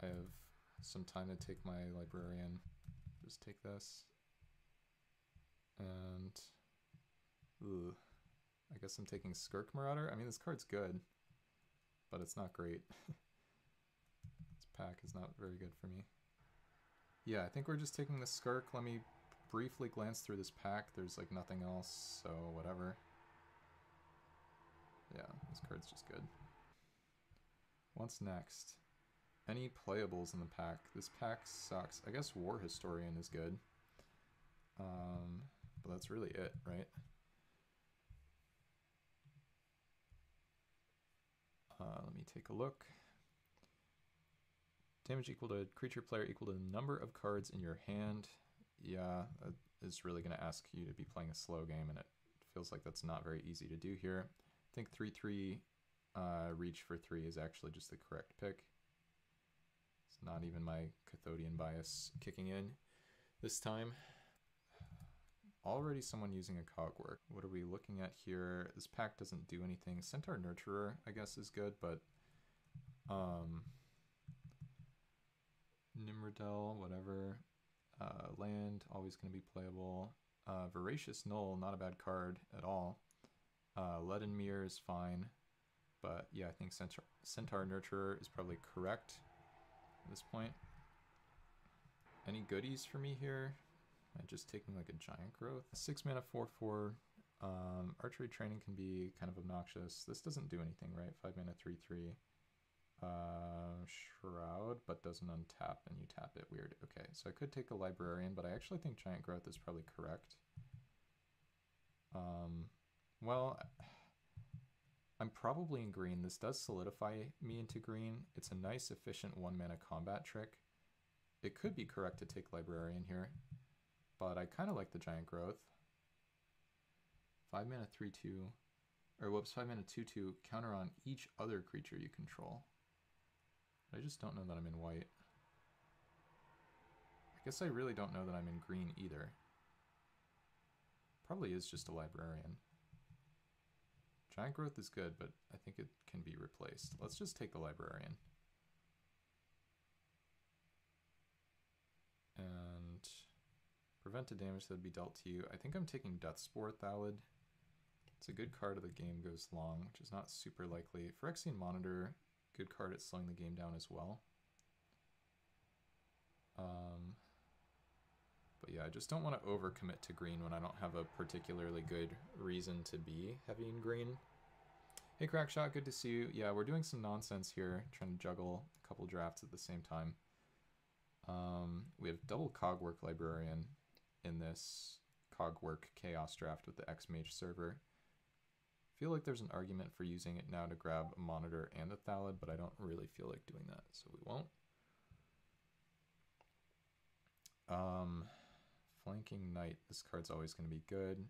I have some time to take my librarian. Just take this. And ooh, I guess I'm taking Skirk Marauder. I mean, this card's good, but it's not great. This pack is not very good for me. Yeah, I think we're just taking the Skirk. Let me briefly glance through this pack. There's like nothing else, so whatever. Yeah, this card's just good. What's next? Any playables in the pack? This pack sucks. I guess War Historian is good. But that's really it, right? Let me take a look. Damage equal to creature player equal to the number of cards in your hand. Yeah, that is really going to ask you to be playing a slow game, and it feels like that's not very easy to do here. I think 3/3 reach for 3 is actually just the correct pick. It's not even my Cathodian bias kicking in this time. Already someone using a Cogwork. What are we looking at here? This pack doesn't do anything. Centaur Nurturer, I guess, is good, but Nimrodel, whatever. Land, always going to be playable. Voracious Null, not a bad card at all. Leaden Mirror is fine, but yeah, I think Centaur Nurturer is probably correct at this point. Any goodies for me here? Am I just taking like a Giant Growth? 6 mana 4/4. Archery Training can be kind of obnoxious. This doesn't do anything, right? 5 mana 3/3. Shroud, but doesn't untap and you tap it. Weird. Okay, so I could take a Librarian, but I actually think Giant Growth is probably correct. Well, I'm probably in green. This does solidify me into green. It's a nice, efficient 1 mana combat trick. It could be correct to take Librarian here, but I kind of like the Giant Growth. 5 mana 3/2, or whoops, 5 mana 2/2, counter on each other creature you control. I just don't know that I'm in white. I guess I really don't know that I'm in green either. Probably is just a Librarian. Giant Growth is good, but I think it can be replaced. Let's just take the Librarian. And prevent the damage that would be dealt to you. I think I'm taking Deathspore Thallid. It's a good card if the game goes long, which is not super likely. Phyrexian Monitor, good card at slowing the game down as well. But yeah, I just don't want to overcommit to green when I don't have a particularly good reason to be heavy in green. Hey Crackshot, good to see you. Yeah, we're doing some nonsense here, trying to juggle a couple drafts at the same time. We have double Cogwork Librarian in this Cogwork Chaos Draft with the X-Mage server. I feel like there's an argument for using it now to grab a Monitor and a Thallid, but I don't really feel like doing that, so we won't. Flanking Knight, this card's always going to be good.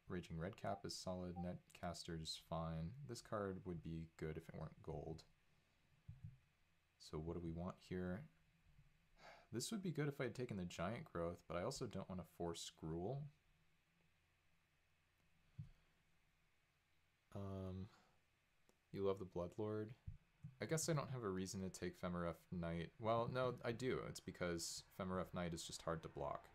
Raging Redcap is solid, Netcaster's fine. This card would be good if it weren't gold. So what do we want here? This would be good if I had taken the Giant Growth, but I also don't want to force Gruul. You love the Bloodlord. I guess I don't have a reason to take Femaref Knight. Well, no, I do. It's because Femaref Knight is just hard to block.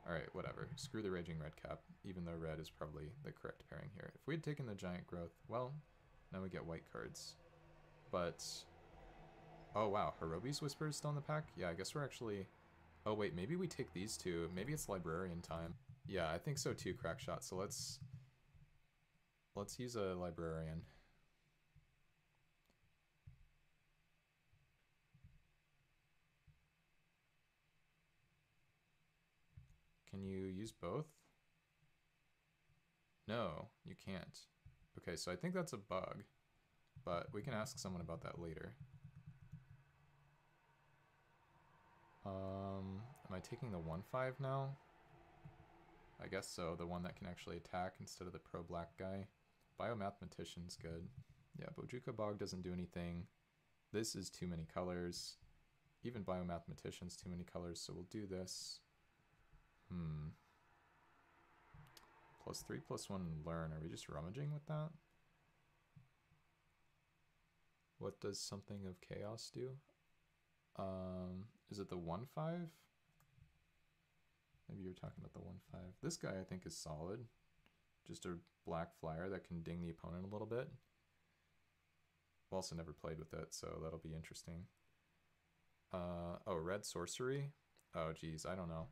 Alright, whatever. Screw the Raging Redcap, even though red is probably the correct pairing here. If we had taken the Giant Growth, well, now we get white cards. But, oh wow, Hirobi's Whisper is still in the pack? Yeah, I guess we're actually... Oh wait, maybe we take these two. Maybe it's Librarian time. Yeah, I think so too, Crackshot. So let's use a Librarian. Can you use both? No, you can't. Okay, so I think that's a bug, but we can ask someone about that later. Am I taking the 1/5 now? I guess so, the one that can actually attack instead of the pro-black guy. Biomathematician's good. Yeah, Bojuka Bog doesn't do anything. This is too many colors. Even Biomathematician's too many colors, so we'll do this. +3/+1 learn. Are we just rummaging with that? What does Something of Chaos do? Is it the 1/5? Maybe you're talking about the 1/5. This guy I think is solid. Just a black flyer that can ding the opponent a little bit. I've also never played with it, so that'll be interesting. Oh, red sorcery? Oh, geez, I don't know.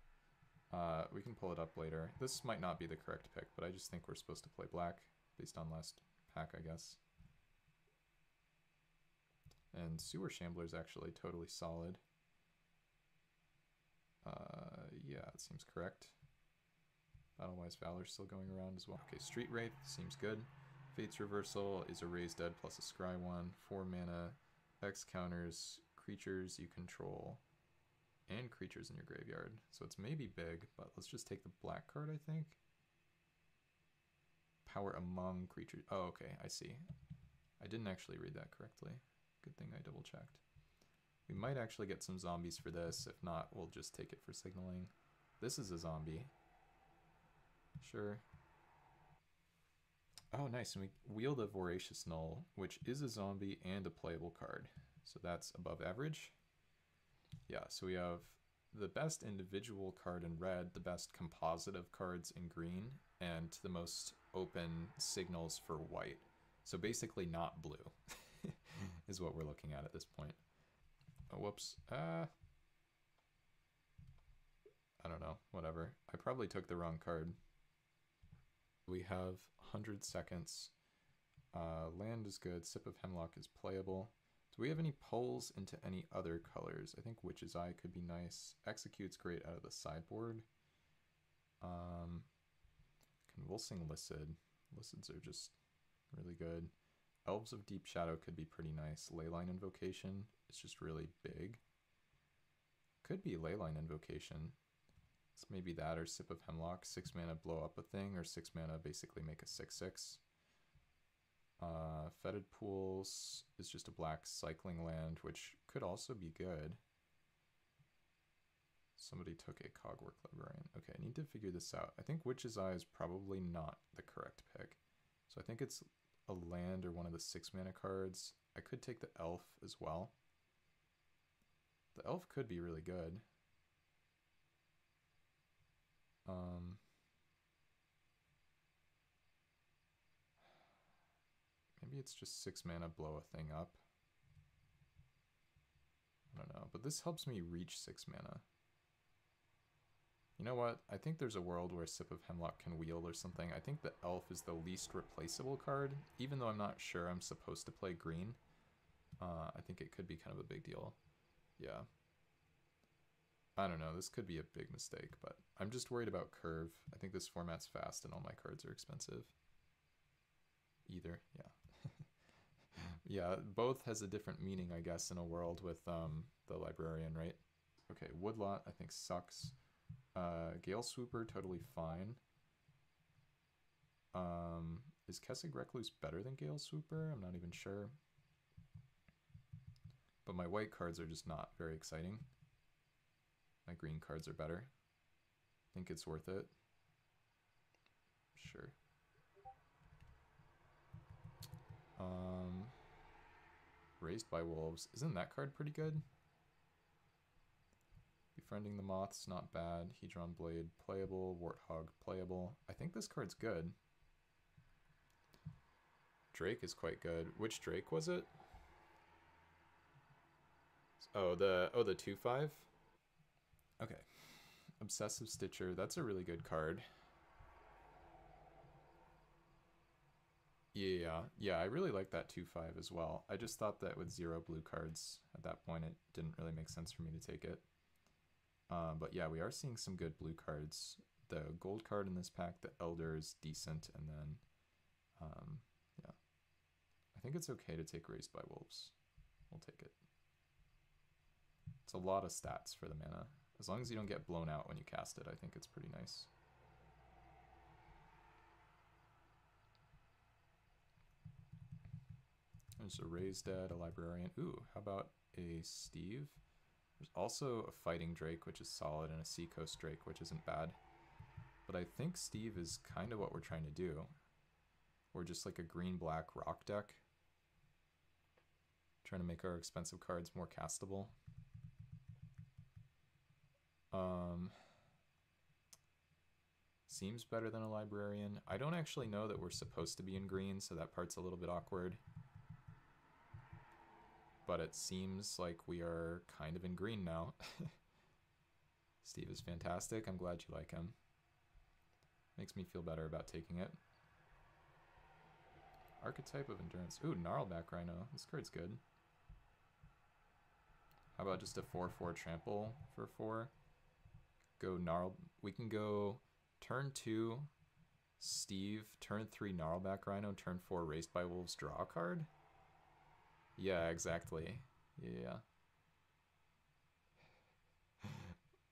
We can pull it up later. This might not be the correct pick, but I just think we're supposed to play black based on last pack, I guess. And Sewer Shambler's actually totally solid. Yeah, it seems correct. Battle-wise Valor's still going around as well. Okay, Street Wraith seems good. Fate's Reversal is a Raise Dead plus a Scry 1. 4 mana. X counters creatures you control and creatures in your graveyard. So it's maybe big, but let's just take the black card, I think. Power among creatures. Oh, okay, I see. I didn't actually read that correctly. Good thing I double checked. We might actually get some zombies for this. If not, we'll just take it for signaling. This is a zombie. Sure. Oh, nice. And we wield a Voracious Null, which is a zombie and a playable card. So that's above average. Yeah, so we have the best individual card in red, the best composite of cards in green, and the most open signals for white. So basically not blue is what we're looking at this point. Oh, whoops. I don't know. Whatever. I probably took the wrong card. We have 100 seconds. Land is good. Sip of Hemlock is playable. Do we have any pulls into any other colors? I think Witch's Eye could be nice. Execute's great out of the sideboard. Convulsing Licid. Licids are just really good. Elves of Deep Shadow could be pretty nice. Leyline Invocation is just really big. Could be Leyline Invocation. It's maybe that or Sip of Hemlock. 6 mana blow up a thing, or 6 mana basically make a 6/6. Fetid Pools is just a black cycling land, which could also be good. Somebody took a Cogwork Librarian. Okay, I need to figure this out. I think Witch's Eye is probably not the correct pick. So I think it's a land or one of the 6 mana cards. I could take the Elf as well. The Elf could be really good. Maybe it's just 6 mana blow a thing up. I don't know, but this helps me reach 6 mana. You know what? I think there's a world where Sip of Hemlock can wield or something. I think the Elf is the least replaceable card, even though I'm not sure I'm supposed to play green. I think it could be kind of a big deal. Yeah. I don't know, this could be a big mistake, but I'm just worried about curve. I think this format's fast and all my cards are expensive. Either, yeah. Yeah, both has a different meaning, I guess, in a world with the Librarian, right? Okay, Woodlot I think sucks. Gale Swooper, totally fine. Is Kessig Recluse better than Gale Swooper? I'm not even sure. But my white cards are just not very exciting. My green cards are better. Think it's worth it. Sure. Raised by Wolves. Isn't that card pretty good? Befriending the Moths, not bad. Hedron Blade, playable. Warthog, playable. I think this card's good. Drake is quite good. Which Drake was it? Oh, the 2/5? Okay. Obsessive Stitcher, that's a really good card. Yeah, I really like that 2/5 as well. I just thought that with 0 blue cards at that point, it didn't really make sense for me to take it. But yeah, we are seeing some good blue cards. The gold card in this pack, the Elder, is decent, and then, yeah. I think it's okay to take Raised by Wolves. We'll take it. It's a lot of stats for the mana. As long as you don't get blown out when you cast it, I think it's pretty nice. There's a Raised Dead, a Librarian. Ooh, how about a Steve? There's also a Fighting Drake, which is solid, and a Seacoast Drake, which isn't bad. But I think Steve is kind of what we're trying to do. We're just like a green-black rock deck. Trying to make our expensive cards more castable. Seems better than a librarian. I don't actually know that we're supposed to be in green, so that part's a little bit awkward. But it seems like we are kind of in green now. Steve is fantastic. I'm glad you like him. Makes me feel better about taking it. Archetype of Endurance. Ooh, Gnarlback Rhino. This card's good. How about just a 4/4 trample for 4? Go Gnarl. We can go turn 2, Steve, turn 3, Gnarlback Rhino, turn 4, Raised by Wolves, draw a card? Yeah, exactly. Yeah.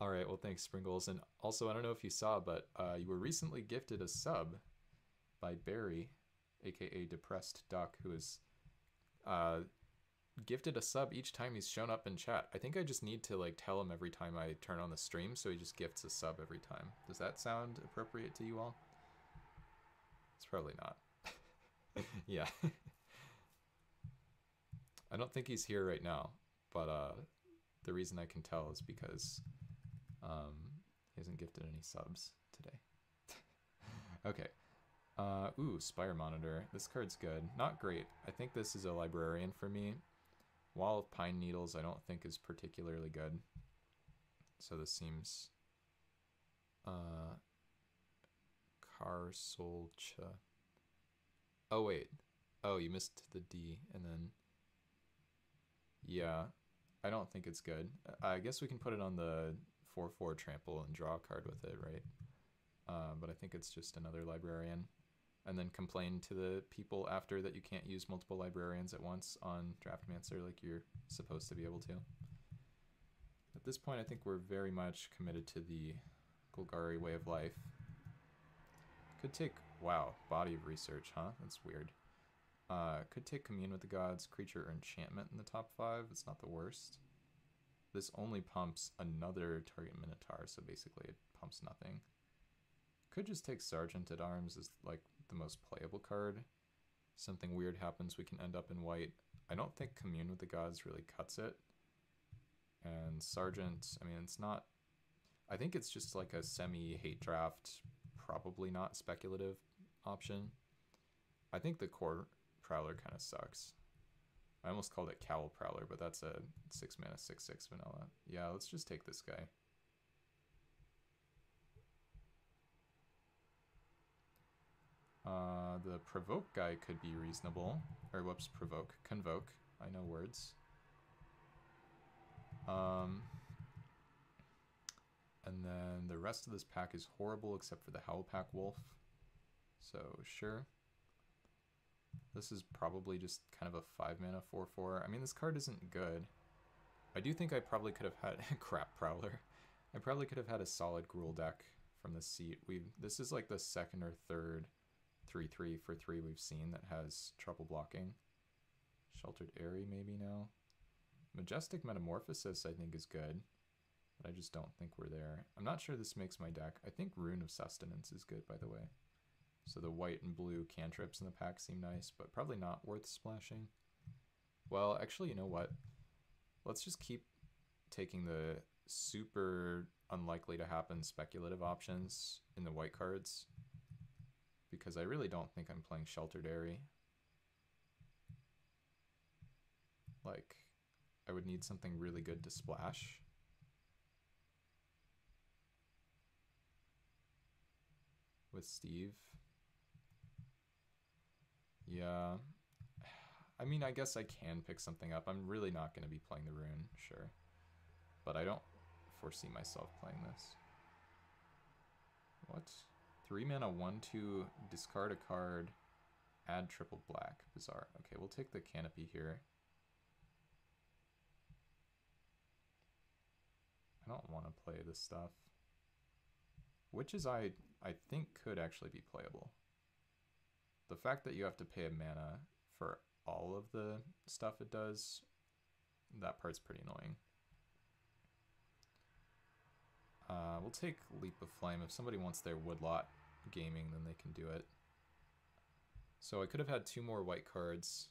Alright, well thanks, Sprinkles. And also, I don't know if you saw, but you were recently gifted a sub by Barry, aka Depressed Duck, who is gifted a sub each time he's shown up in chat. I think I just need to like tell him every time I turn on the stream, so he just gifts a sub every time. Does that sound appropriate to you all? It's probably not. Yeah. I don't think he's here right now, but the reason I can tell is because he hasn't gifted any subs today. Okay. Ooh, Spire Monitor. This card's good. Not great. I think this is a librarian for me. Wall of Pine Needles I don't think is particularly good. So this seems... Karsolcha. Oh, wait. Oh, you missed the D, and then... Yeah, I don't think it's good. I guess we can put it on the 4/4 trample and draw a card with it, right? But I think it's just another librarian. And then complain to the people after that you can't use multiple librarians at once on Draftmancer like you're supposed to be able to. At this point, I think we're very much committed to the Golgari way of life. Could take, wow, Body of Research, huh? That's weird. Could take Commune with the Gods, Creature, or Enchantment in the top 5. It's not the worst. This only pumps another target Minotaur, so basically it pumps nothing. Could just take Sergeant at Arms as like the most playable card. Something weird happens, we can end up in white. I don't think Commune with the Gods really cuts it. And Sergeant, I mean, it's not... I think it's just like a semi-hate draft, probably not speculative option. I think the Core Prowler kind of sucks. I almost called it Cowl Prowler, but that's a 6 mana 6/6 vanilla. Yeah, let's just take this guy. The Provoke guy could be reasonable. Or whoops, Provoke. Convoke. I know words. And then the rest of this pack is horrible except for the Howlpack Wolf. So, sure. This is probably just kind of a 5 mana 4/4. I mean, this card isn't good. I do think I probably could have had Crap Prowler. I probably could have had a solid Gruul deck from this seat. This is like the second or third 3/3 for 3 we've seen that has trouble blocking. Sheltered Airy maybe now. Majestic Metamorphosis I think is good, but I just don't think we're there. I'm not sure this makes my deck. I think Rune of Sustenance is good, by the way. So the white and blue cantrips in the pack seem nice, but probably not worth splashing. Well, actually, you know what? Let's just keep taking the super unlikely to happen speculative options in the white cards, because I really don't think I'm playing Sheltered Airy. Like, I would need something really good to splash. With Steve. Yeah. I mean, I guess I can pick something up. I'm really not going to be playing the Rune, sure. But I don't foresee myself playing this. What? 3 mana 1/2, discard a card, add triple black. Bizarre. Okay, we'll take the Canopy here. I don't want to play this stuff. Witches I think could actually be playable. The fact that you have to pay a mana for all of the stuff it does, that part's pretty annoying. We'll take Leap of Flame. If somebody wants their Woodlot gaming, then they can do it. So I could have had 2 more white cards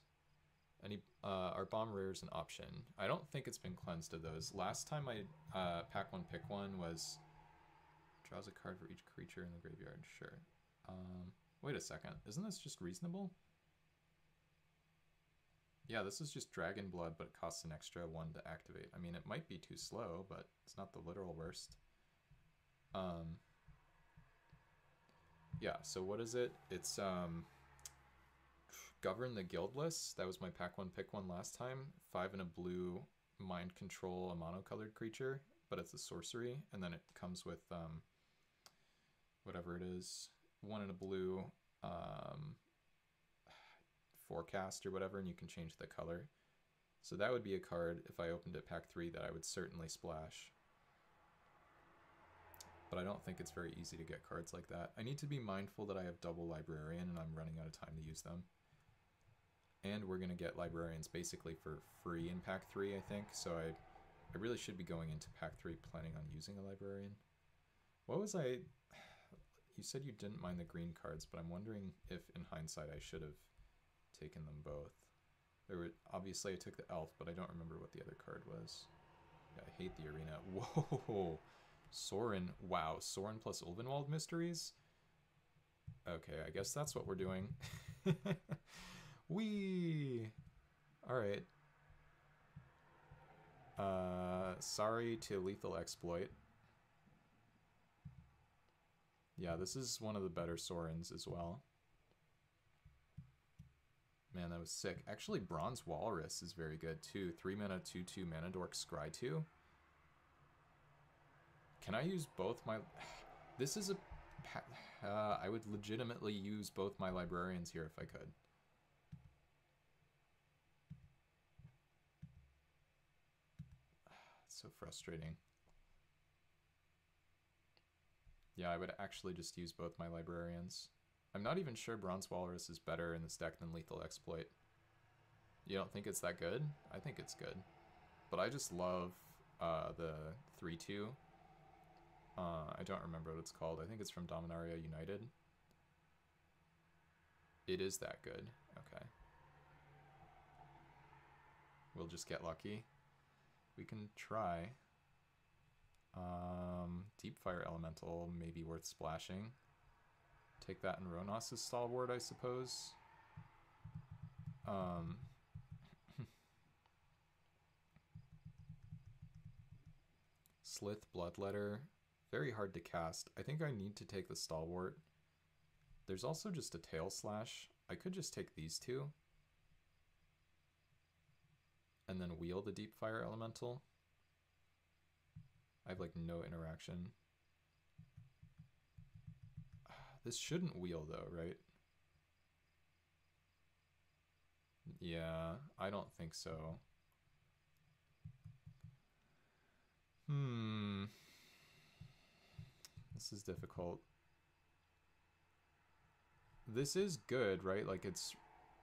Are bomb rares an option? I don't think it's been cleansed of those. Last time I pack one, pick one was draws a card for each creature in the graveyard. Sure. Wait a second. Isn't this just reasonable? Yeah, this is just Dragon Blood, but it costs an extra 1 to activate. I mean, it might be too slow, but it's not the literal worst. Yeah, so what is it? It's Govern the Guildless. That was my pack one, pick one last time. 5 and a blue, mind control a monocolored creature, but it's a sorcery, and then it comes with whatever it is, 1 and a blue, forecast or whatever, and you can change the color. So that would be a card, if I opened it pack 3, that I would certainly splash. But I don't think it's very easy to get cards like that. I need to be mindful that I have double Librarian and I'm running out of time to use them. And we're going to get Librarians basically for free in pack 3, I think. So I really should be going into pack 3 planning on using a Librarian. What was I... You said you didn't mind the green cards, but I'm wondering if in hindsight I should have taken them both. Obviously I took the elf, but I don't remember what the other card was. Yeah, I hate the arena. Whoa! Sorin. Wow, Sorin plus Ulvenwald Mysteries? Okay, I guess that's what we're doing. Whee! Alright. Sorry to Lethal Exploit. Yeah, this is one of the better Sorins as well. Man, that was sick. Actually, Bronze Walrus is very good too. 3 mana, 2/2 Mana Dork, Scry 2. Can I use both my... This is a... I would legitimately use both my Librarians here if I could. It's so frustrating. Yeah, I would actually just use both my Librarians. I'm not even sure Bronze Walrus is better in this deck than Lethal Exploit. You don't think it's that good? I think it's good. But I just love the 3/2. I don't remember what it's called. I think it's from Dominaria United. It is that good. Okay. We'll just get lucky. We can try. Deep Fire Elemental may be worth splashing. Take that in Ronos' Stalwart, I suppose. Slith Bloodletter. Very hard to cast. I think I need to take the Stalwart. There's also just a Tail Slash. I could just take these two. And then wheel the Deep Fire Elemental. I have like no interaction. This shouldn't wheel though, right? Yeah, I don't think so. This is difficult. This is good, right? Like it's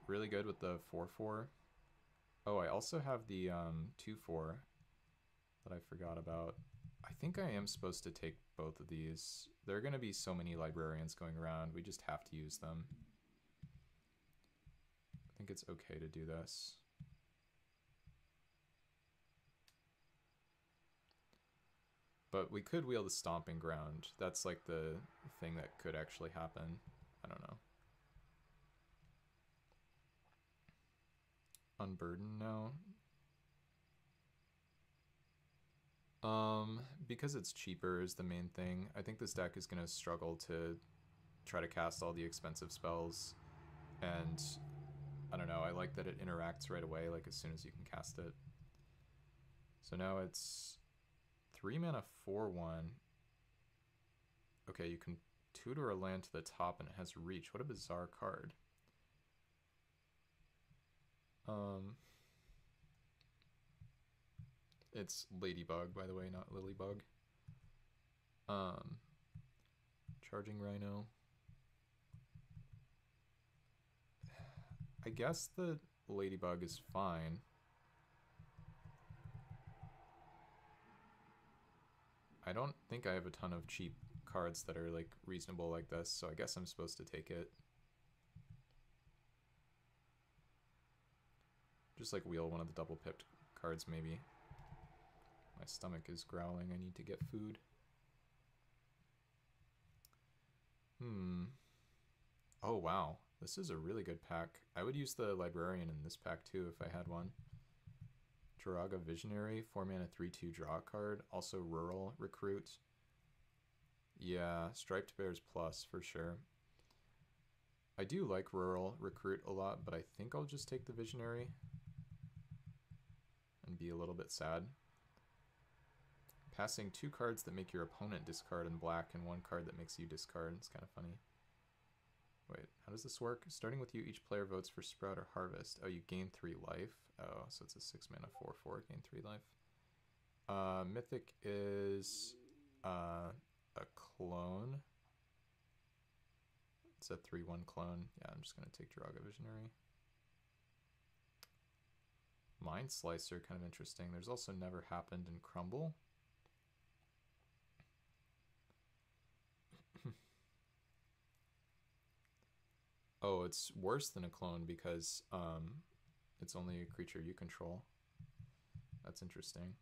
really good with the 4/4. Oh, I also have the 2/4 that I forgot about. I think I am supposed to take both of these. There are going to be so many Librarians going around. We just have to use them. I think it's okay to do this. But we could wheel the Stomping Ground. That's like the thing that could actually happen. I don't know. Unburden now. Because it's cheaper is the main thing. I think this deck is going to struggle to try to cast all the expensive spells. And I don't know, I like that it interacts right away, like as soon as you can cast it. So now it's 3 mana 4/1. Okay, you can tutor a land to the top and it has reach. What a bizarre card. It's Ladybug, by the way, not Lilybug. Charging Rhino. I guess the Ladybug is fine. I don't think I have a ton of cheap cards that are like reasonable like this, so I guess I'm supposed to take it. Just like wheel one of the double pipped cards, maybe. My stomach is growling. I need to get food. Oh, wow. This is a really good pack. I would use the Librarian in this pack, too, if I had one. Jiraga Visionary, 4-mana 3/2 draw card. Also Rural Recruit. Yeah, Striped Bears plus, for sure. I do like Rural Recruit a lot, but I think I'll just take the Visionary and be a little bit sad. Passing 2 cards that make your opponent discard in black and 1 card that makes you discard. It's kind of funny. Wait, how does this work? Starting with you, each player votes for Sprout or Harvest. Oh, you gain 3 life. Oh, so it's a 6-mana 4/4, gain 3 life. Mythic is a clone. It's a 3/1 clone. Yeah, I'm just going to take Jiraga Visionary. Mind Slicer, kind of interesting. There's also Never Happened in Crumble. Oh, it's worse than a clone because it's only a creature you control. That's interesting.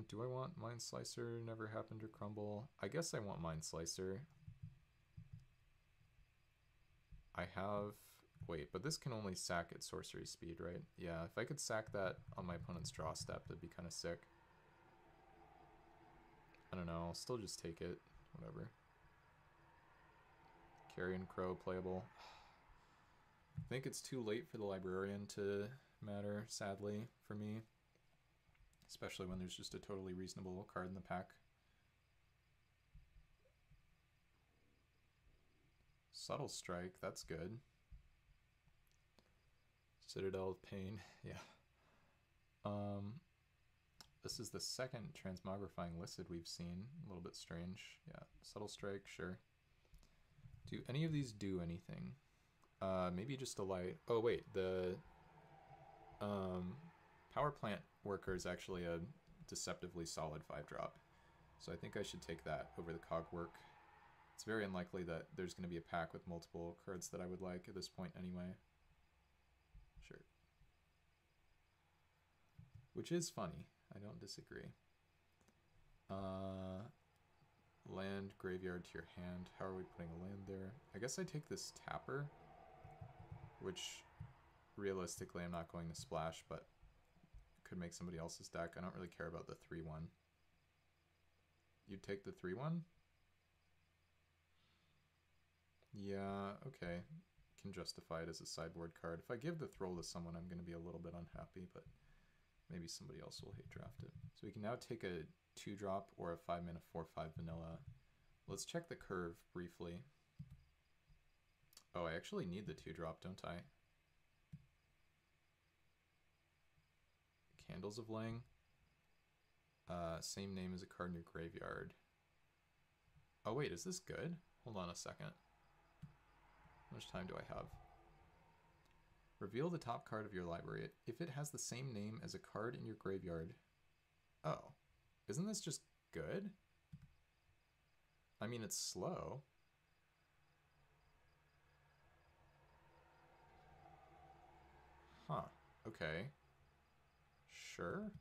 Do I want Mind Slicer, Never Happened, or Crumble? I guess I want Mind Slicer. I have... Wait, but this can only sack at sorcery speed, right? Yeah, if I could sack that on my opponent's draw step, that'd be kind of sick. I don't know, I'll still just take it. Whatever. Carrion Crow playable. I think it's too late for the Librarian to matter, sadly, for me. Especially when there's just a totally reasonable card in the pack. Subtle Strike, that's good. Citadel of Pain, yeah. This is the second Transmogrifying Listed we've seen. A little bit strange. Yeah, Subtle Strike, sure. Do any of these do anything? Maybe just a light. Oh wait, the Power Plant Worker is actually a deceptively solid 5-drop. So I think I should take that over the Cogwork. It's very unlikely that there's going to be a pack with multiple cards that I would like at this point anyway. Sure. Which is funny. I don't disagree. Land, graveyard to your hand. How are we putting a land there? I guess I take this Tapper, which realistically I'm not going to splash, but could make somebody else's deck. I don't really care about the 3/1. You'd take the 3/1? Yeah, okay. Can justify it as a sideboard card. If I give the Thrall to someone, I'm going to be a little bit unhappy, but maybe somebody else will hate draft it. So we can now take a 2-drop or a 5-mana 4/5 vanilla. Let's check the curve briefly. Oh, I actually need the 2-drop, don't I? Candles of Lang. Same name as a card in your graveyard. Oh wait, is this good? Hold on a second. How much time do I have? Reveal the top card of your library. If it has the same name as a card in your graveyard. Oh, isn't this just good? I mean, it's slow. Huh, okay. Sure.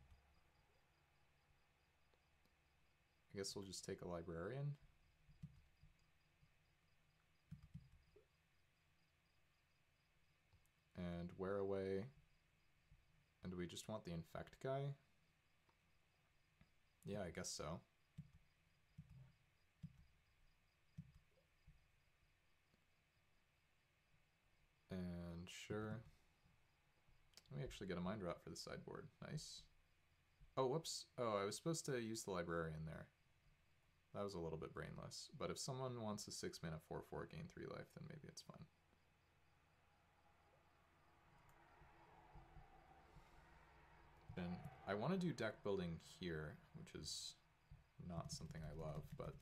I guess we'll just take a Librarian. And wear away. And do we just want the Infect guy? Yeah, I guess so. And sure. Let me actually get a Mind Rot for the sideboard. Nice. Oh, whoops. Oh, I was supposed to use the Librarian there. That was a little bit brainless. But if someone wants a 6-mana 4/4 gain 3 life, then maybe it's fun. And I want to do deck building here, which is not something I love, but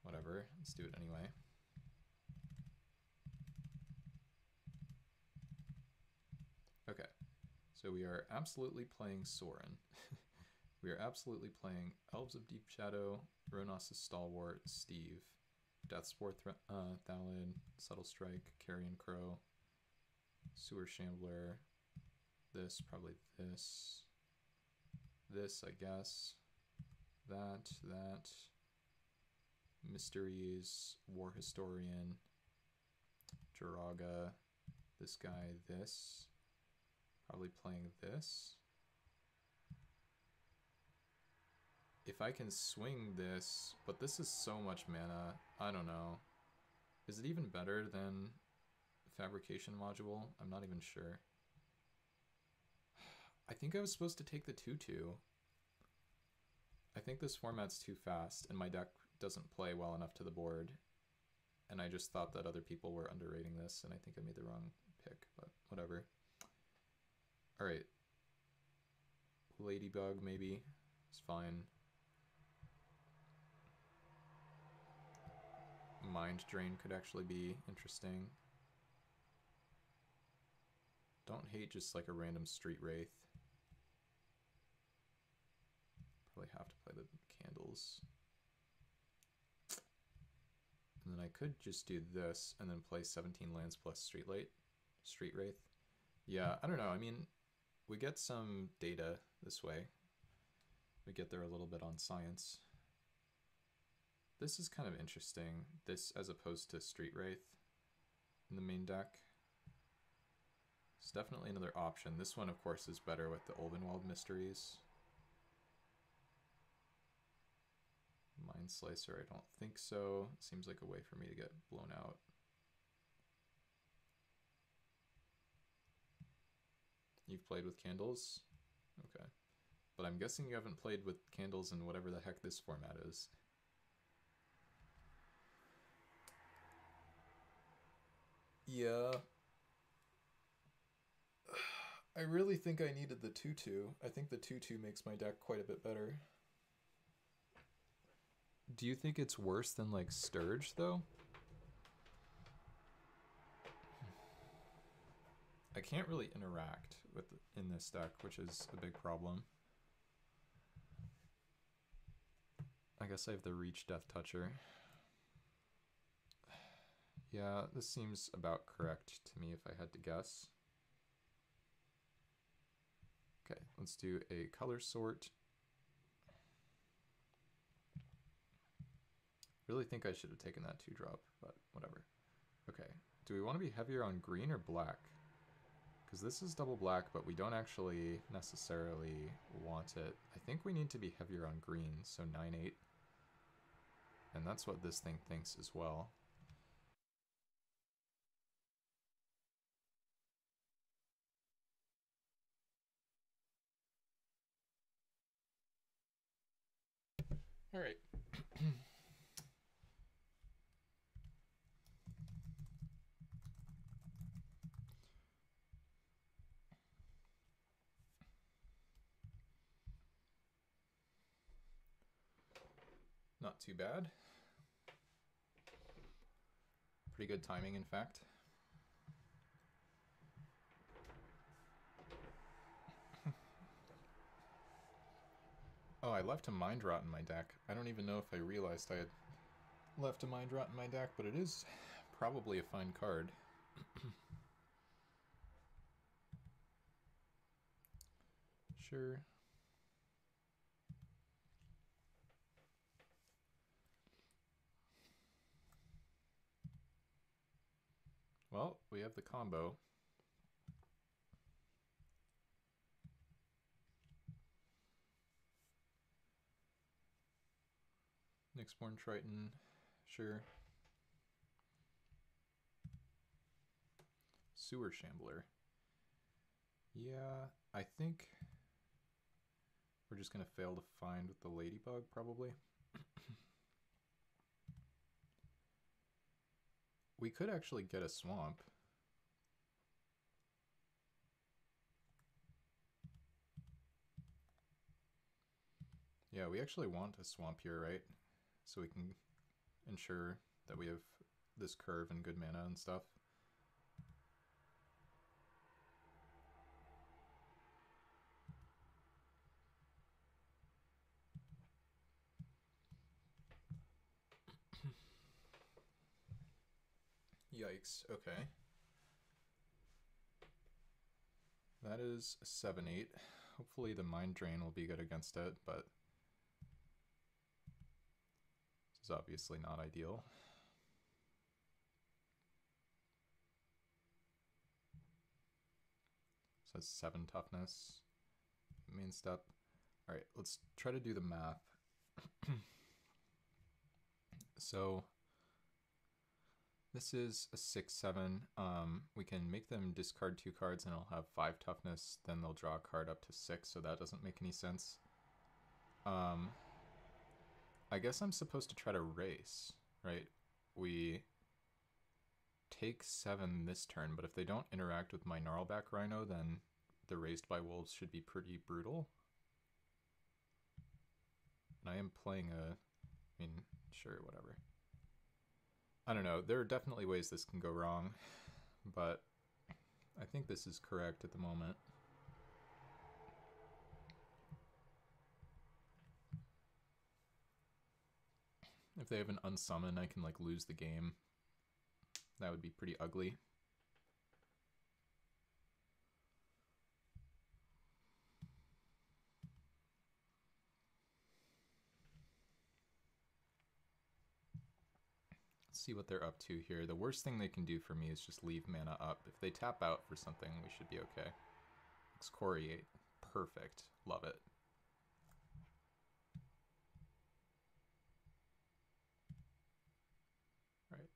whatever. Let's do it anyway. Okay, so we are absolutely playing Sorin. We are absolutely playing Elves of Deep Shadow, Ronos' Stalwart, Steve, Deathspore Thalid, Subtle Strike, Carrion Crow, Sewer Shambler. This, probably this. This, I guess. That. Mysteries, War Historian, Jiraga, this guy, this. Probably playing this. If I can swing this, but this is so much mana, I don't know. Is it even better than Fabrication Module? I'm not even sure. I think I was supposed to take the 2/2. I think this format's too fast, and my deck doesn't play well enough to the board. And I just thought that other people were underrating this, and I think I made the wrong pick, but whatever. Alright. Ladybug, maybe. It's fine. Mind Drain could actually be interesting. Don't hate just like a random Street Wraith. Probably have to play the Candles. And then I could just do this and then play 17 lands plus Street Wraith. Yeah, I don't know. I mean, we get some data this way. We get there a little bit on science. This is kind of interesting. This as opposed to Street Wraith in the main deck. It's definitely another option. This one, of course, is better with the Ulvenwald Mysteries. Mind Slicer, I don't think so. Seems like a way for me to get blown out. You've played with Candles? Okay. But I'm guessing you haven't played with Candles in whatever the heck this format is. Yeah. I really think I needed the 2/2. I think the 2/2 makes my deck quite a bit better. Do you think it's worse than like Sturge though? I can't really interact with in this deck, which is a big problem. I guess I have the Reach Death Toucher. Yeah, this seems about correct to me if I had to guess. Okay, let's do a color sort. Really think I should have taken that 2-drop, but whatever. Okay, do we want to be heavier on green or black? Because this is double black, but we don't actually necessarily want it. I think we need to be heavier on green, so 9/8. And that's what this thing thinks as well. All right. Not too bad. Pretty good timing, in fact. Oh, I left a Mind Rot in my deck. I don't even know if I realized I had left a Mind Rot in my deck, but it is probably a fine card. Sure. Well, we have the combo. Nyxborn Triton, sure. Sewer Shambler. Yeah, I think we're just gonna fail to find with the Ladybug, probably. We could actually get a swamp. Yeah, we actually want a swamp here, right? So we can ensure that we have this curve and good mana and stuff. Yikes, okay. That is a 7-8. Hopefully the Mind Drain will be good against it, but this is obviously not ideal. So 7 toughness. Main step. All right, let's try to do the math. So this is a 6-7. We can make them discard 2 cards and it'll have 5 toughness. Then they'll draw a card up to 6, so that doesn't make any sense. I guess I'm supposed to try to race, right? We take 7 this turn, but if they don't interact with my Gnarlback Rhino, then the Raised by Wolves should be pretty brutal. And I am playing sure, whatever. I don't know, there are definitely ways this can go wrong, but I think this is correct at the moment. If they have an unsummon, I can like lose the game. That would be pretty ugly. Let's see what they're up to here. The worst thing they can do for me is just leave mana up. If they tap out for something, we should be okay. Excoriate. Perfect. Love it. Right.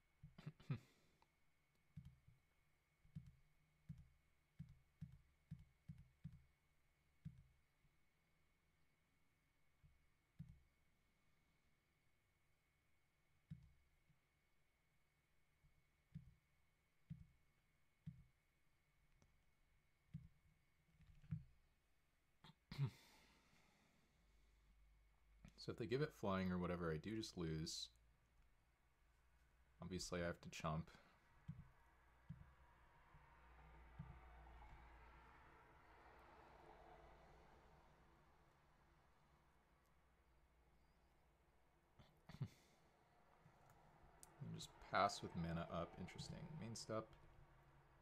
So if they give it flying or whatever, I do just lose. Obviously I have to chump. And just pass with mana up. Interesting. Main step.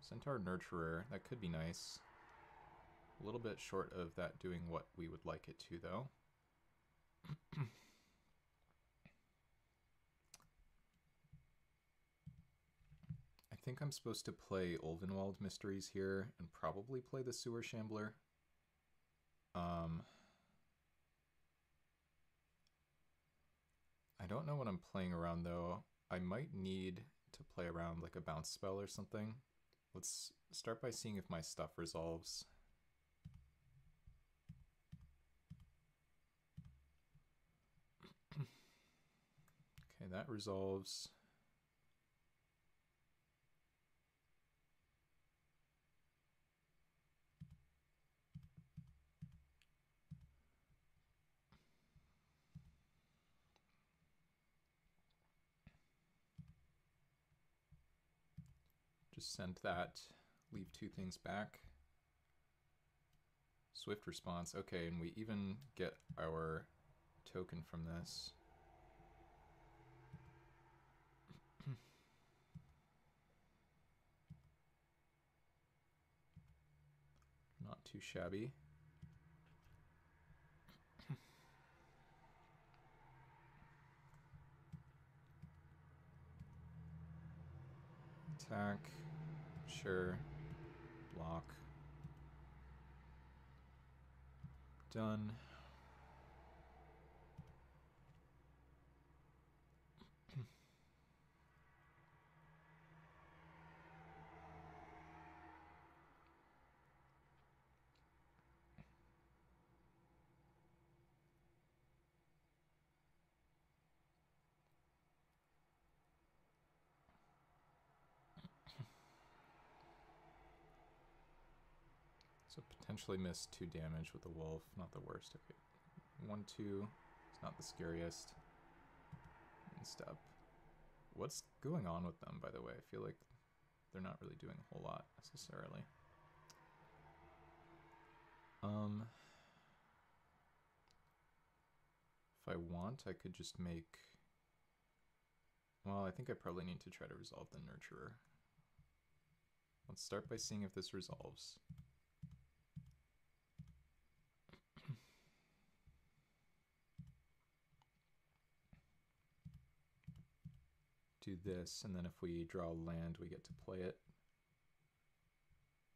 Centaur Nurturer. That could be nice. A little bit short of that doing what we would like it to, though. I think I'm supposed to play Ulvenwald Mysteries here and probably play the Sewer Shambler. I don't know what I'm playing around, though. I might need to play around like a bounce spell or something. Let's start by seeing if my stuff resolves. Okay, that resolves. Just send that, leave 2 things back. Swift response, okay, and we even get our token from this. Not too shabby. Attack, sure, block, done. So potentially miss 2 damage with the wolf, not the worst. Okay, 1-2, it's not the scariest. And step. What's going on with them, by the way? I feel like they're not really doing a whole lot necessarily. If I want, I could just make... Well, I think I probably need to try to resolve the Nurturer. Let's start by seeing if this resolves. do this, and then if we draw land, we get to play it.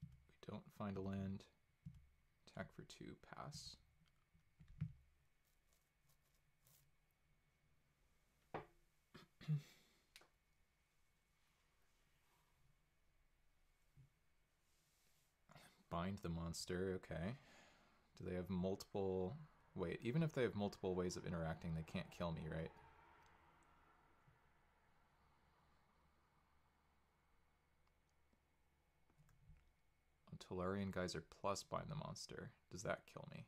We don't find a land. Attack for 2, pass. Bind the monster, okay. Do they have multiple... Wait, even if they have multiple ways of interacting, they can't kill me, right? Tolarian Geyser plus bind the monster. Does that kill me?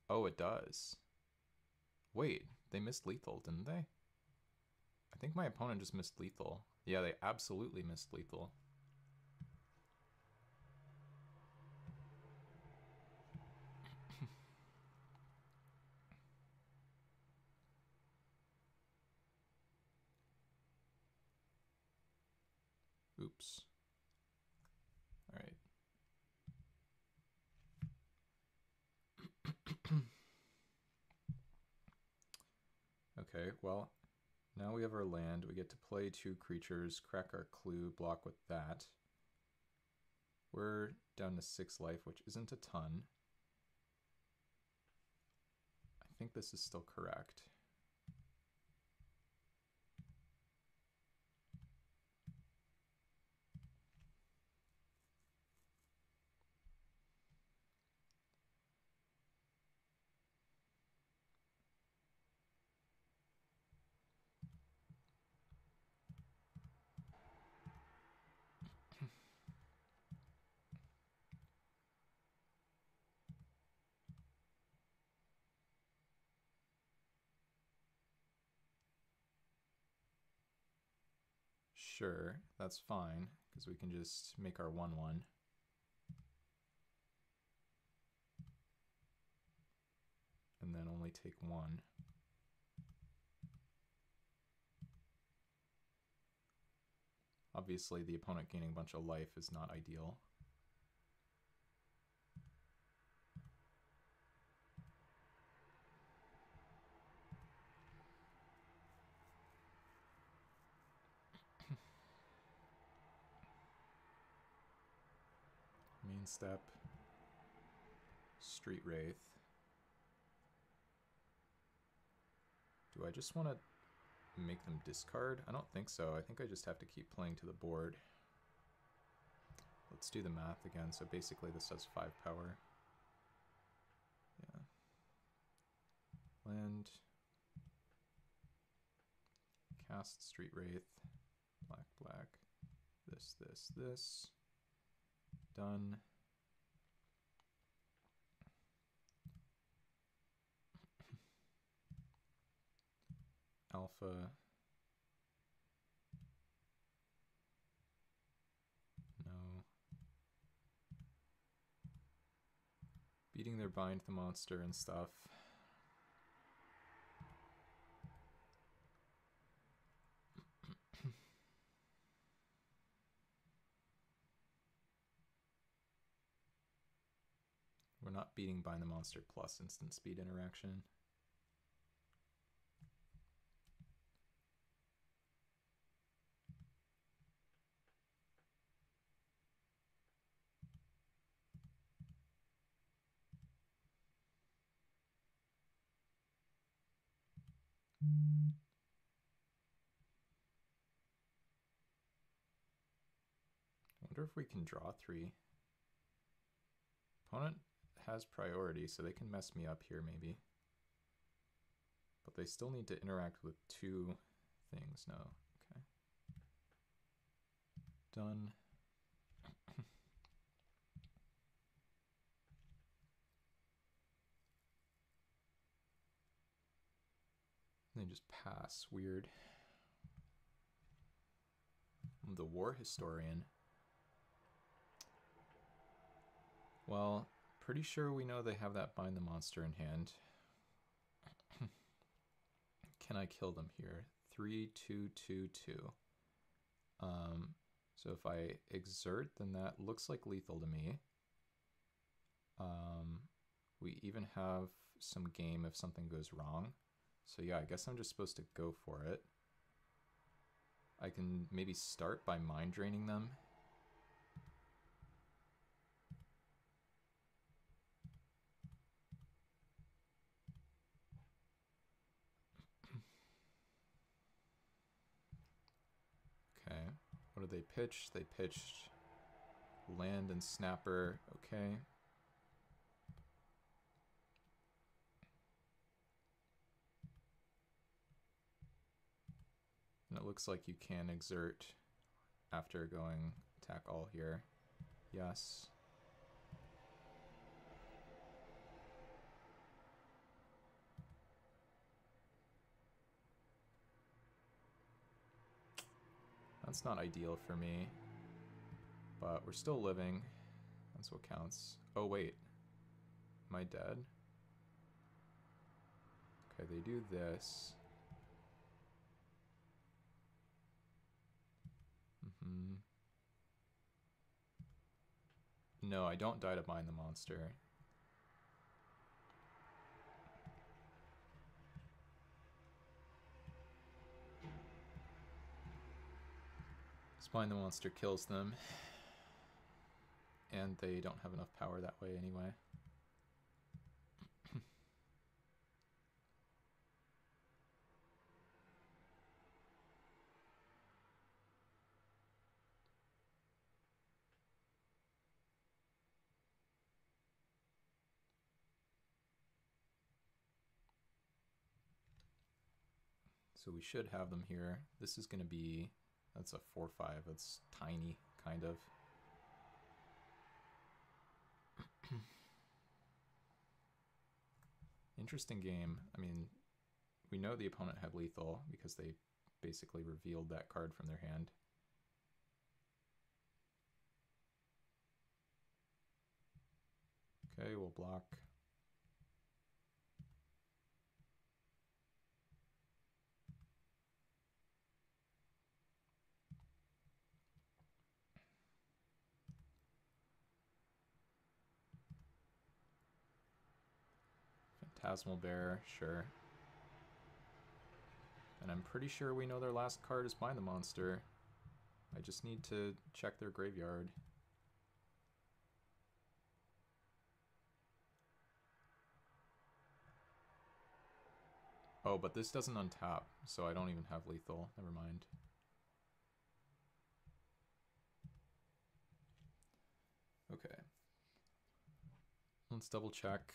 Oh, it does. Wait, they missed lethal, didn't they? I think my opponent just missed lethal. Yeah, they absolutely missed lethal. Oops. All right. Okay, well, now we have our land. We get to play 2 creatures, crack our clue, block with that. We're down to 6 life, which isn't a ton. I think this is still correct. Sure, that's fine, because we can just make our 1/1. And then only take 1. Obviously, the opponent gaining a bunch of life is not ideal. Main step, Street Wraith. Do I just want to make them discard? I don't think so. I think I just have to keep playing to the board. Let's do the math again. So basically this has 5 power. Yeah. Land. Cast Street Wraith. Black, black. This, this, this. Done. Alpha. No. Beating their bind the monster and stuff. We're not beating bind the monster plus instant speed interaction. I wonder if we can draw 3. Opponent has priority, so they can mess me up here maybe. But they still need to interact with 2 things. No. Okay. Done. They just pass. Weird. I'm the War Historian. Well, pretty sure we know they have that bind the monster in hand. Can I kill them here? 3, 2, 2, 2. So if I exert, then that looks like lethal to me. We even have some game if something goes wrong. So yeah, I guess I'm just supposed to go for it. I can maybe start by mind draining them. Okay, what did they pitch? They pitched land and snapper. Okay. And it looks like you can exert after going attack all here. Yes. That's not ideal for me, but we're still living. That's what counts. Oh wait, am I dead? Okay, they do this. No, I don't die to bind the monster. Bind the monster kills them. And they don't have enough power that way anyway. So we should have them here. This is going to be, that's a 4-5. That's tiny, kind of. Interesting game. I mean, we know the opponent had lethal because they basically revealed that card from their hand. Okay, we'll block. Phantasmal Bear, sure. And I'm pretty sure we know their last card is Bind the Monster. I just need to check their graveyard. Oh, but this doesn't untap, so I don't even have lethal. Never mind. Okay. Let's double check.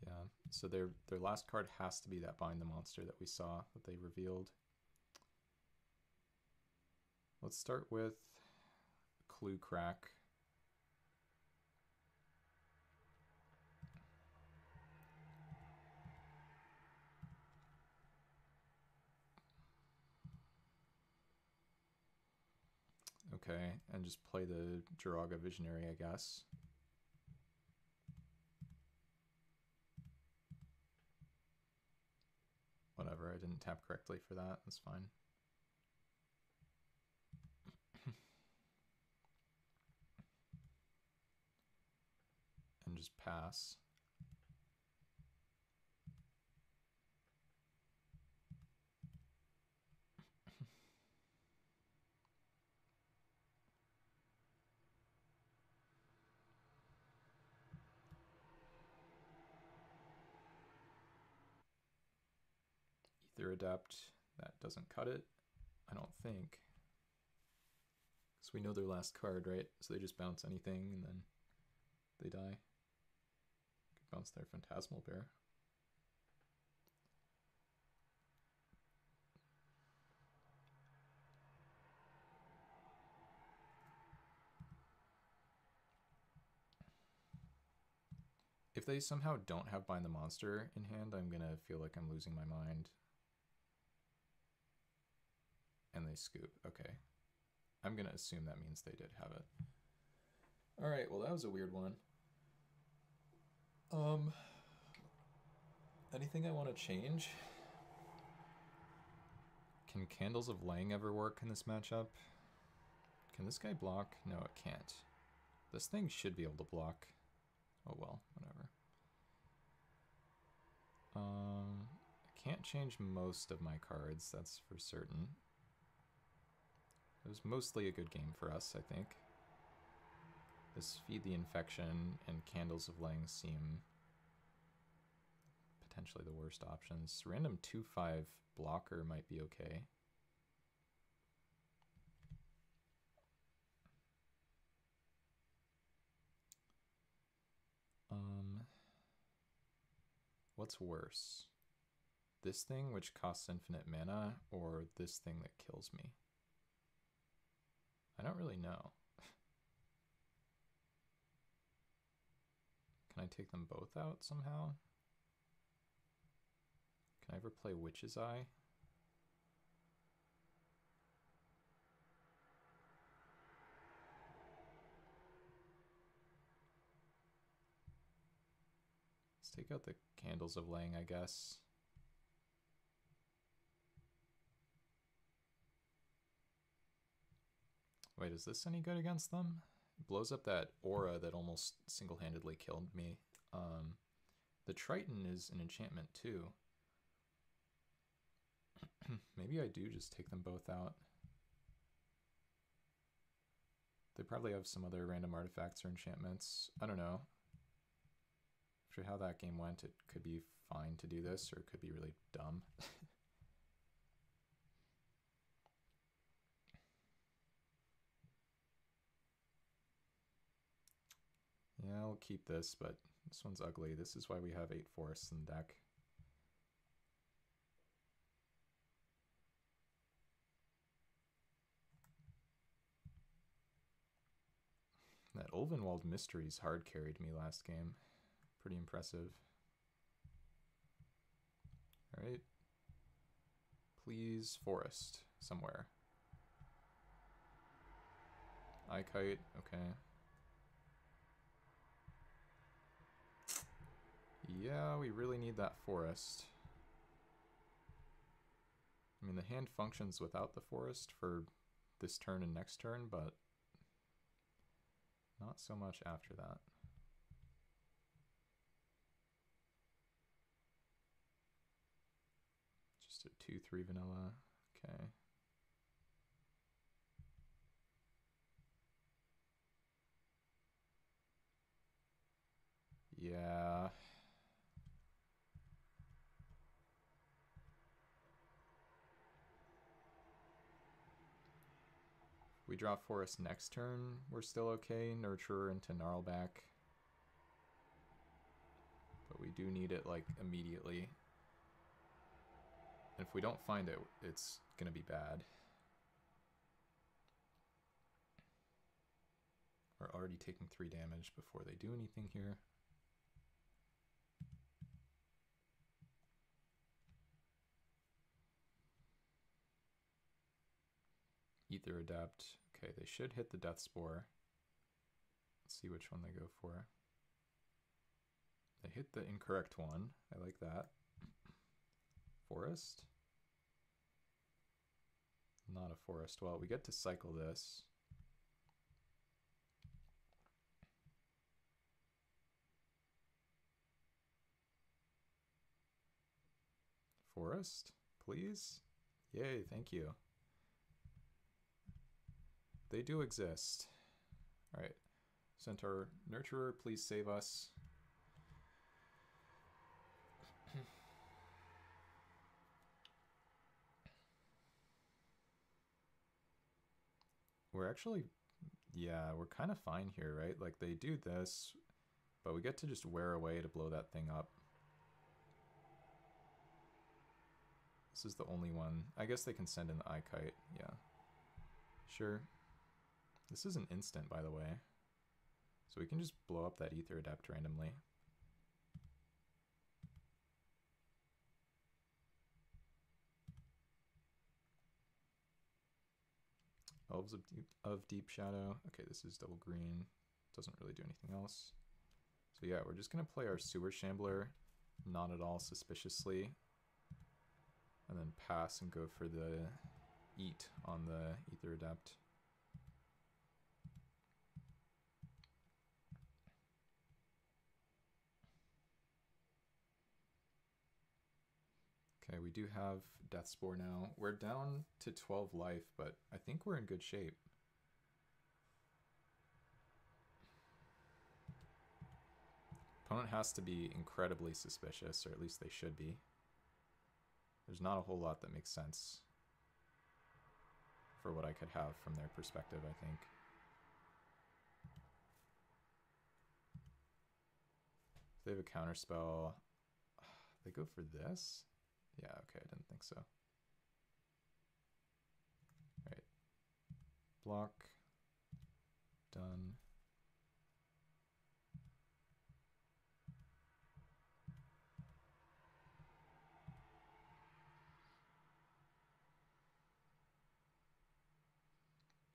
Yeah, so their last card has to be that Bind the Monster that we saw, that they revealed. Let's start with Clue Crack. Okay, and just play the Jiraga Visionary, I guess. Whatever, I didn't tap correctly for that, that's fine. And just pass. Ether Adept, that doesn't cut it, I don't think. Because we know their last card, right? So they just bounce anything and then they die. Could bounce their Phantasmal Bear. If they somehow don't have Bind the Monster in hand, I'm gonna feel like I'm losing my mind. And they scoop, okay. I'm gonna assume that means they did have it. Alright, well that was a weird one. Anything I want to change? Can Candles of Lang ever work in this matchup? Can this guy block? No, it can't. This thing should be able to block. Oh well, whatever. I can't change most of my cards, that's for certain. It was mostly a good game for us, I think. This Feed the Infection and Candles of Lang seem potentially the worst options. Random 2/5 blocker might be okay. What's worse? This thing, which costs infinite mana, or this thing that kills me? I don't really know. Can I take them both out somehow? Can I ever play Witch's Eye? Let's take out the Candles of Lang, I guess. Wait, is this any good against them? It blows up that aura that almost single-handedly killed me. The Triton is an enchantment too. Maybe I do just take them both out. They probably have some other random artifacts or enchantments. I don't know. After how that game went, it could be fine to do this, or it could be really dumb. Yeah, I'll keep this, but this one's ugly. This is why we have 8 forests in the deck. That Ulvenwald Mysteries hard carried me last game. Pretty impressive. Alright. Please, forest somewhere. Kite, okay. Yeah, we really need that forest. I mean, the hand functions without the forest for this turn and next turn, but not so much after that. Just a 2/3 vanilla, okay. Yeah. We draw forest next turn, we're still okay. Nurturer into Gnarlback. But we do need it, like, immediately. And if we don't find it, it's gonna be bad. We're already taking 3 damage before they do anything here. Ether Adapt. Okay, they should hit the Death Spore. Let's see which one they go for. They hit the incorrect one. I like that. Forest? Not a forest. Well, we get to cycle this. Forest, please? Yay, thank you. They do exist. Alright. Centaur Nurturer, please save us. We're actually, yeah, we're kind of fine here, right? Like, they do this, but we get to just wear away to blow that thing up. This is the only one. I guess they can send in the Kite, yeah. Sure. This is an instant, by the way. So we can just blow up that Ether Adept randomly. Elves of Deep Shadow. Okay, this is double green. Doesn't really do anything else. So yeah, we're just going to play our Sewer Shambler, not at all suspiciously. And then pass and go for the Eat on the Ether Adept. Okay, we do have Death Spore now. We're down to 12 life, but I think we're in good shape. Opponent has to be incredibly suspicious, or at least they should be. There's not a whole lot that makes sense for what I could have from their perspective, I think. If they have a counterspell, they go for this? Yeah, okay, I didn't think so. Alright. Block. Done.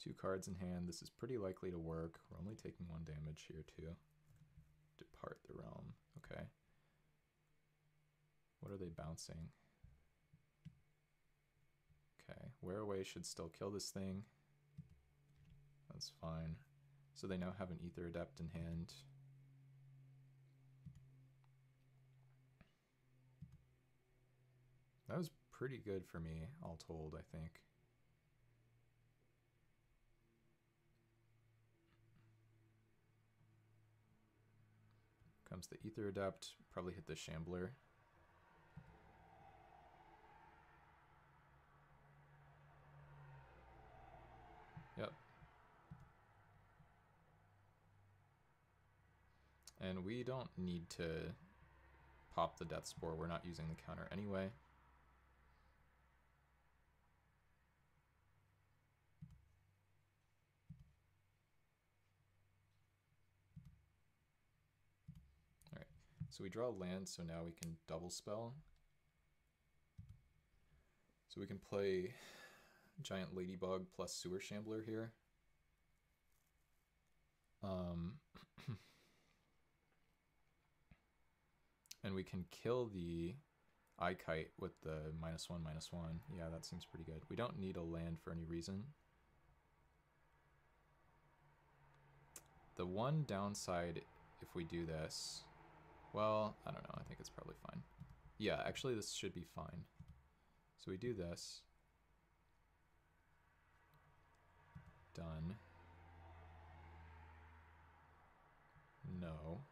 Two cards in hand. This is pretty likely to work. We're only taking 1 damage here too. Depart the realm. Okay. What are they bouncing? Okay. Wear Away should still kill this thing. That's fine. So they now have an Ether Adept in hand. That was pretty good for me, all told, I think. Comes the Ether Adept, probably hit the Shambler. Yep. And we don't need to pop the Death Spore, we're not using the counter anyway. Alright, so we draw land, so now we can double spell. So we can play Giant Ladybug plus Sewer Shambler here. And we can kill the Kite with the -1/-1. Yeah, that seems pretty good. We don't need a land for any reason. The one downside if we do this, well, I don't know, I think it's probably fine. Yeah, actually this should be fine. So we do this. Done. No.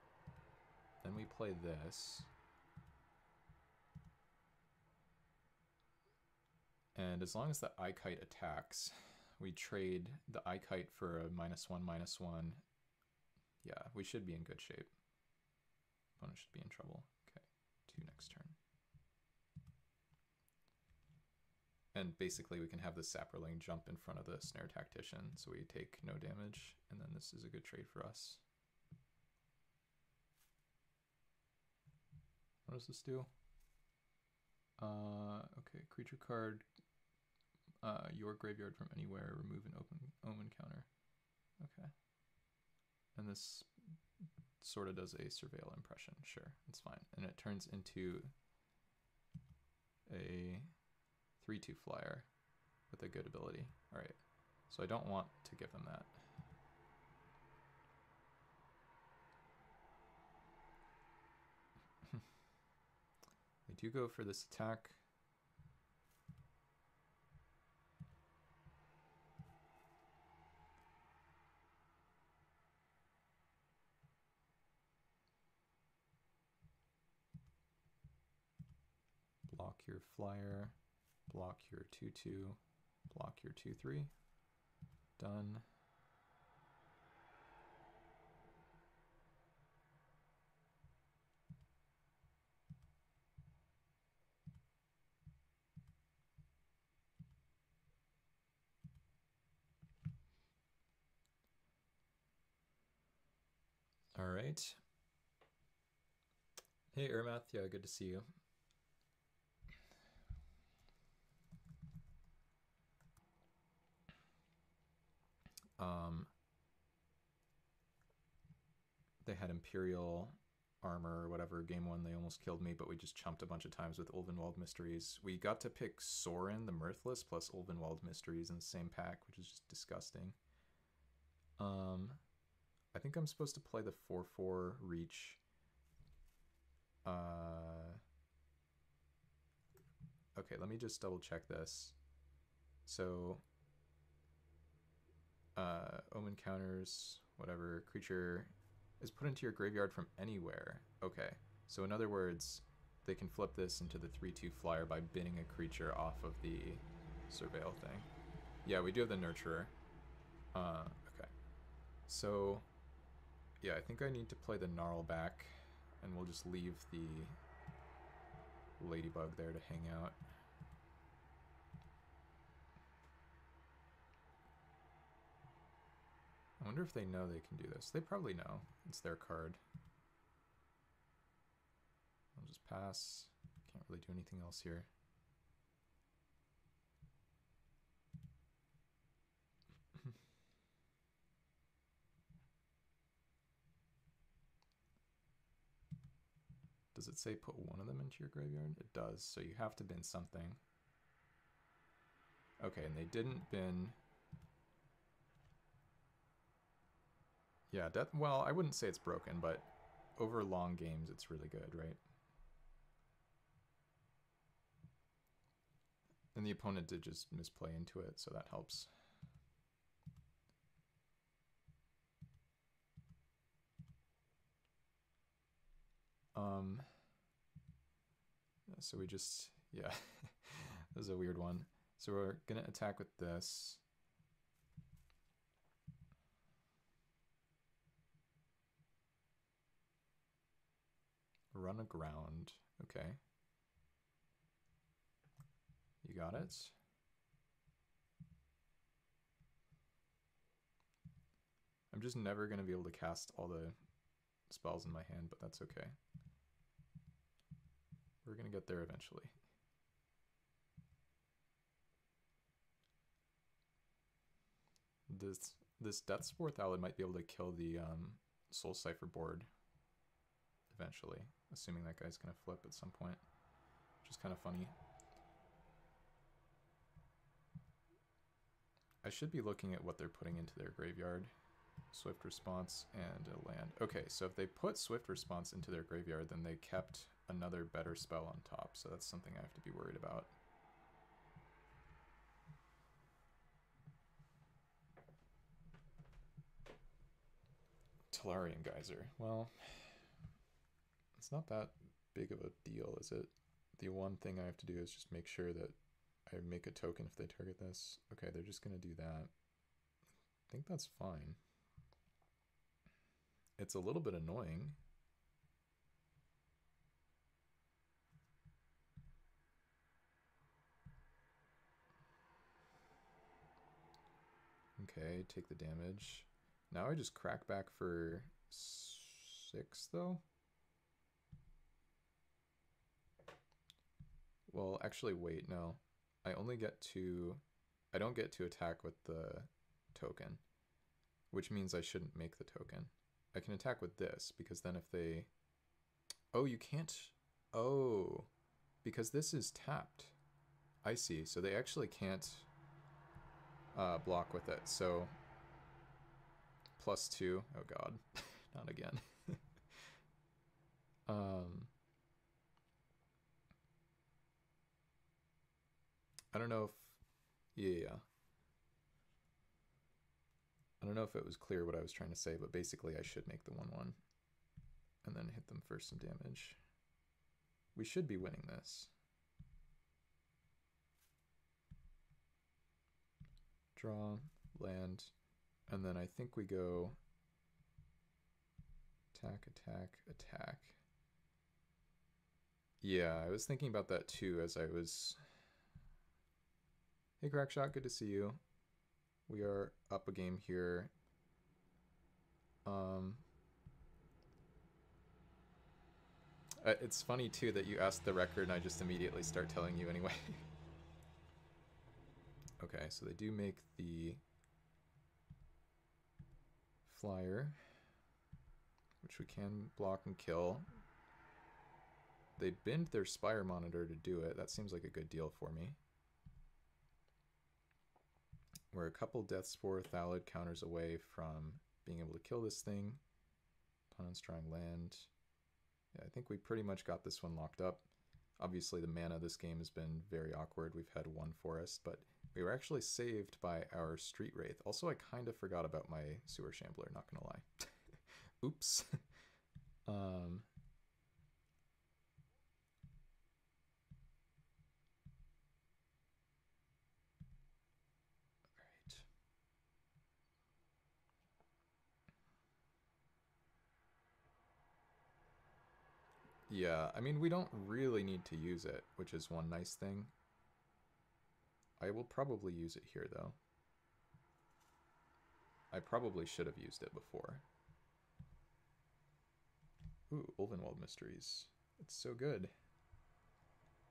Then we play this. And as long as the Kite attacks, we trade the Kite for a -1/-1. Yeah, we should be in good shape. Opponent should be in trouble. Okay, 2 next turn. And basically we can have the Saproling jump in front of the Snare Tactician, so we take no damage, and then this is a good trade for us. What does this do? Okay, creature card, your graveyard from anywhere, remove an omen counter. Okay. And this sort of does a Surveil Impression, sure, that's fine. And it turns into a 3/2 flyer with a good ability. Alright, so I don't want to give them that. They do go for this attack. Block your flyer, block your 2/2, block your 2/3. Done. All right. Hey, Ermath. Yeah, good to see you. They had Imperial Armor or whatever. Game 1, they almost killed me, but we just chumped a bunch of times with Ulvenwald Mysteries. We got to pick Sorin the Mirthless plus Ulvenwald Mysteries in the same pack, which is just disgusting. I think I'm supposed to play the 4/4 Reach. Okay, let me just double check this. So, omen counters, whatever, creature is put into your graveyard from anywhere. Okay, so in other words, they can flip this into the 3/2 flyer by binning a creature off of the surveil thing. Yeah, we do have the Nurturer. Okay. So, yeah, I think I need to play the Gnarl back, and we'll just leave the Ladybug there to hang out. I wonder if they know they can do this. They probably know. It's their card. I'll just pass. Can't really do anything else here. Does it say put one of them into your graveyard? It does, so you have to bin something. Okay, and they didn't bin... Yeah, well, I wouldn't say it's broken, but over long games, it's really good, right? And the opponent did just misplay into it, so that helps. So we just, yeah, this is a weird one. So we're gonna attack with this. Run aground, okay. You got it. I'm just never gonna be able to cast all the spells in my hand, but that's okay. We're gonna get there eventually. This Death Spore Thallid might be able to kill the Soul Cipher board eventually, assuming that guy's gonna flip at some point, which is kind of funny. I should be looking at what they're putting into their graveyard. Swift Response and a land. Okay, so if they put Swift Response into their graveyard, then they kept another better spell on top, so that's something I have to be worried about. Tellurian Geyser. Well, it's not that big of a deal, is it? The one thing I have to do is just make sure that I make a token if they target this. Okay, they're just going to do that. I think that's fine. It's a little bit annoying. Okay, take the damage. Now I just crack back for 6, though? Well, actually, wait, no. I only get to... I don't get to attack with the token, which means I shouldn't make the token. I can attack with this, because then if they... Oh, you can't... Oh, because this is tapped. I see, so they actually can't block with it, so... +2, oh god, not again. I don't know if... Yeah. I don't know if it was clear what I was trying to say, but basically I should make the 1/1 and then hit them for some damage. We should be winning this. Draw, land, and then I think we go attack, attack, attack. Yeah, I was thinking about that too as I was... Hey Crackshot, good to see you. We are up a game here. It's funny too that you asked the record and I just immediately start telling you anyway. Okay, so they do make the flyer, which we can block and kill. They bend their Spire Monitor to do it. That seems like a good deal for me. We're a couple Death Spore Thallid counters away from being able to kill this thing. Opponent's drawing land. Yeah, I think we pretty much got this one locked up. Obviously, the mana this game has been very awkward. We've had one forest, but we were actually saved by our Street Wraith. Also, I kind of forgot about my Sewer Shambler, not gonna lie. Oops. Alright. Yeah, I mean, we don't really need to use it, which is one nice thing. I will probably use it here, though. I probably should have used it before. Ooh, Ulvenwald Mysteries. It's so good.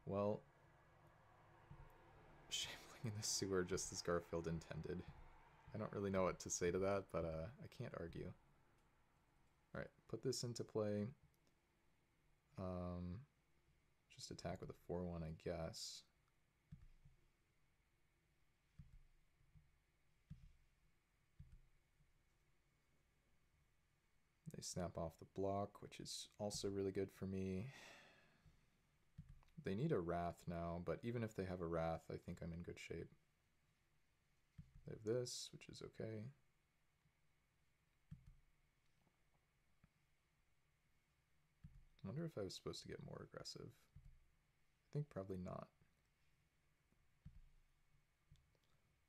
Well, shambling in the sewer just as Garfield intended. I don't really know what to say to that, but I can't argue. Alright, put this into play. Just attack with a 4-1, I guess. They snap off the block, which is also really good for me. They need a Wrath now, but even if they have a Wrath, I think I'm in good shape. They have this, which is okay. I wonder if I was supposed to get more aggressive. I think probably not.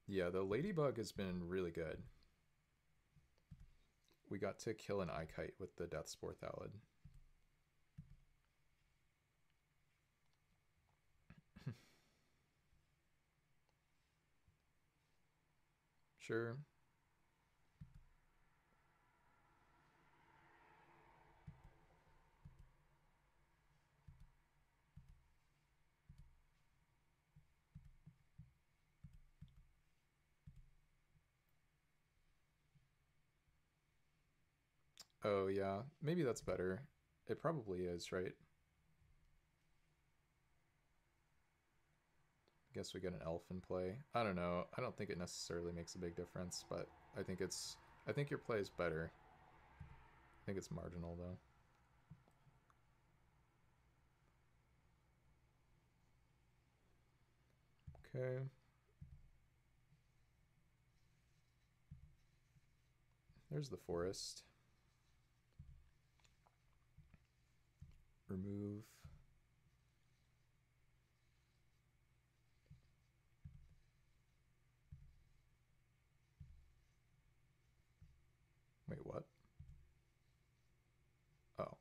Yeah, the Ladybug has been really good. We got to kill an Ikite with the Death Spore Thallid. Sure. Oh, yeah. Maybe that's better. It probably is, right? I guess we get an elf in play. I don't know. I don't think it necessarily makes a big difference, but I think your play is better. I think it's marginal, though. Okay. There's the forest. Remove. Wait, what? Oh.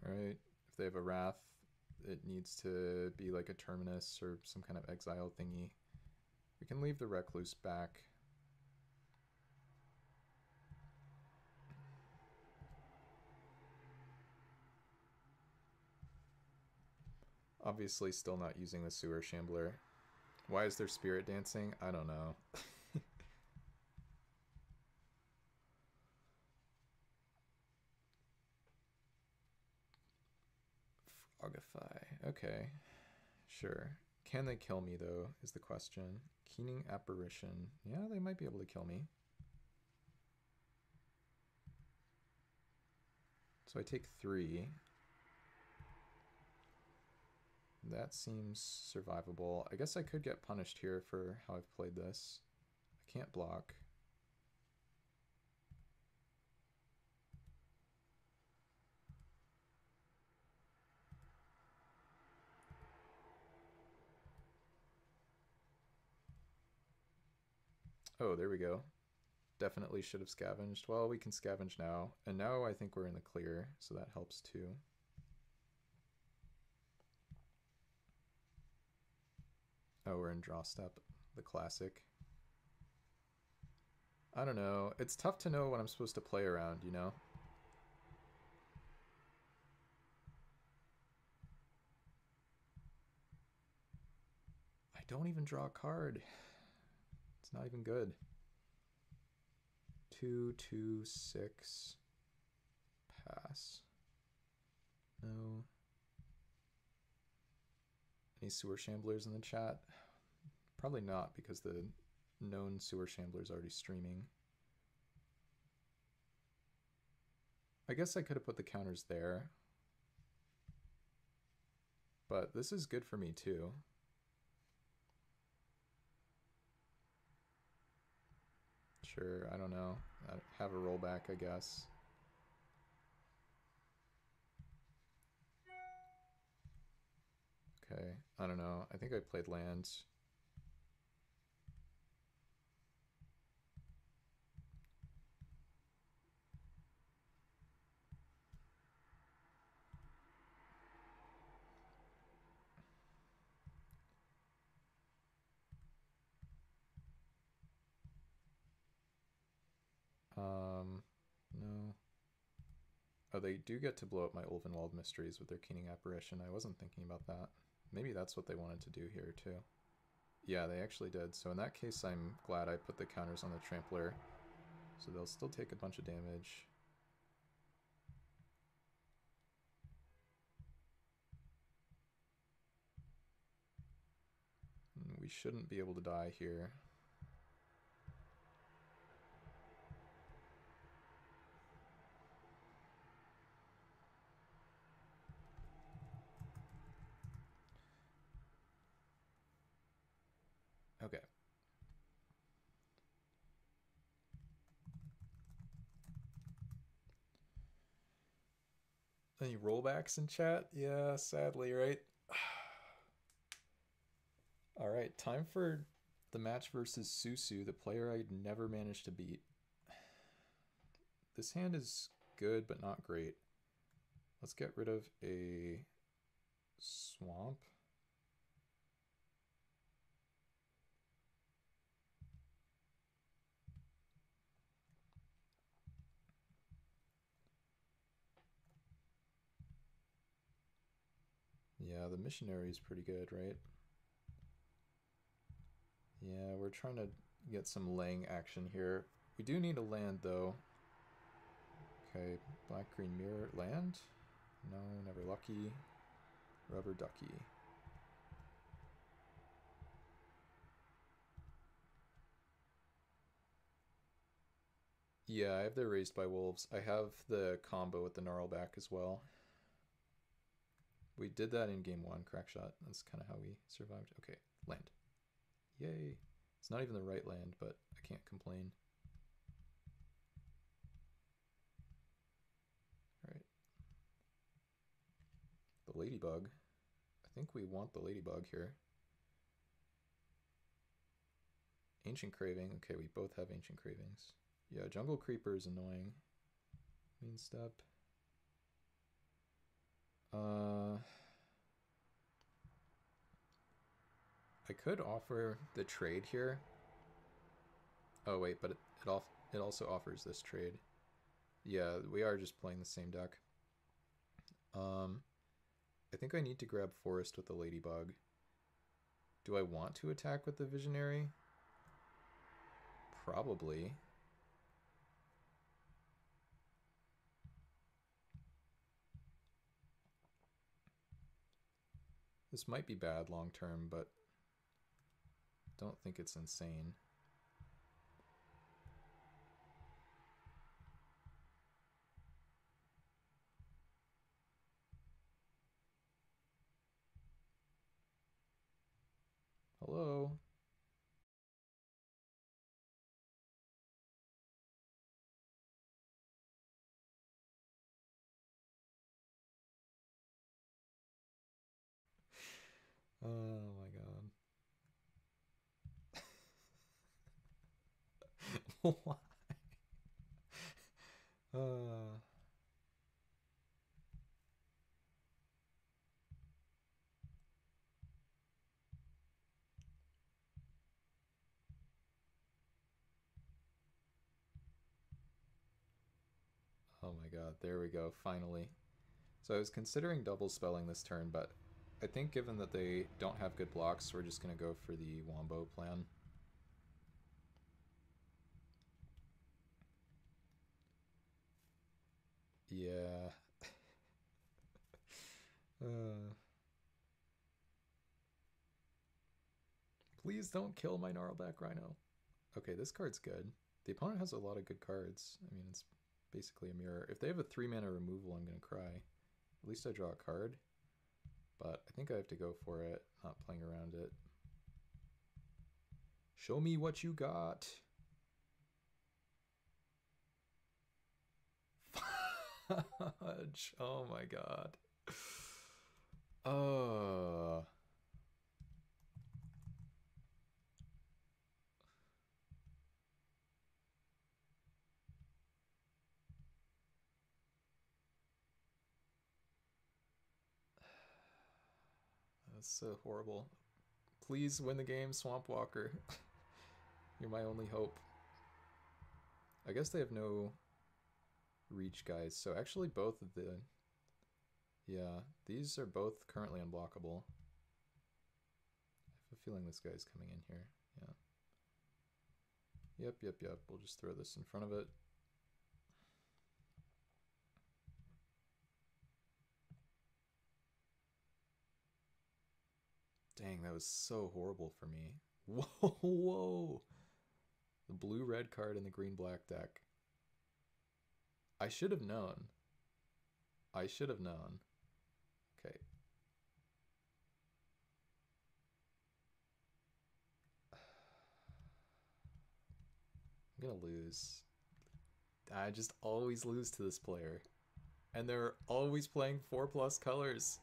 Alright. If they have a Wrath, it needs to be like a Terminus or some kind of exile thingy. We can leave the Recluse back. Obviously still not using the Sewer Shambler. Why is there Spirit Dancing? I don't know. Frogify. Okay. Sure. Can they kill me, though, is the question. Keening Apparition. Yeah, they might be able to kill me. So I take 3. That seems survivable. I guess I could get punished here for how I've played this. I can't block. Oh, there we go. Definitely should have scavenged. Well, we can scavenge now. And now I think we're in the clear, so that helps too. Oh, we're in draw step, the classic. I don't know. It's tough to know what I'm supposed to play around, you know? don't even draw a card. It's not even good. 2, 2, 6. Pass. No. Any sewer shamblers in the chat? Probably not, because the known sewer shambler is already streaming. I guess I could have put the counters there. But this is good for me too. Sure, I don't know. I'd have a rollback, I guess. Okay, I don't know. I think I played lands. No. Oh, they do get to blow up my Ulvenwald Mysteries with their Keening Apparition. I wasn't thinking about that. Maybe that's what they wanted to do here, too. Yeah, they actually did. So in that case, I'm glad I put the counters on the Trampler. So they'll still take a bunch of damage. We shouldn't be able to die here. Okay. Any rollbacks in chat? Yeah, sadly, right? All right, time for the match versus Susu, the player I'd never managed to beat. This hand is good, but not great. Let's get rid of a swamp. Yeah, the missionary is pretty good, right? Yeah, we're trying to get some laying action here. We do need a land, though. Okay, black-green mirror. Land? No, never lucky. Rubber ducky. Yeah, I have the Raised by Wolves. I have the combo with the Gnarlback as well. We did that in game 1, Crackshot. That's kind of how we survived. Okay, land. Yay. It's not even the right land, but I can't complain. Alright. The Ladybug. I think we want the Ladybug here. Ancient Craving. Okay, we both have Ancient Cravings. Yeah, Jungle Creeper is annoying. Mean step. I could offer the trade here. Oh wait, but it also offers this trade. Yeah, we are just playing the same deck. I think I need to grab Forest with the Ladybug. Do I want to attack with the Visionary? Probably. This might be bad long term, but don't think it's insane. Hello? Oh my god. Why? Oh my god, there we go, finally. So I was considering double spelling this turn, but I think given that they don't have good blocks, we're just going to go for the Wombo plan. Yeah. Please don't kill my Gnarlback Rhino. Okay, this card's good. The opponent has a lot of good cards. I mean, it's basically a mirror. If they have a 3-mana removal, I'm going to cry. At least I draw a card. But I think I have to go for it, not playing around it. Show me what you got. Fudge. Oh my god. That's so horrible. Please win the game, Swamp Walker. You're my only hope. I guess they have no reach guys, so actually both of the... Yeah, these are both currently unblockable. I have a feeling this guy's coming in here. Yeah. Yep. We'll just throw this in front of it. Dang, that was so horrible for me. Whoa. The blue-red card in the green-black deck. I should have known. Okay. I'm gonna lose. I just always lose to this player. And they're always playing 4+ colors.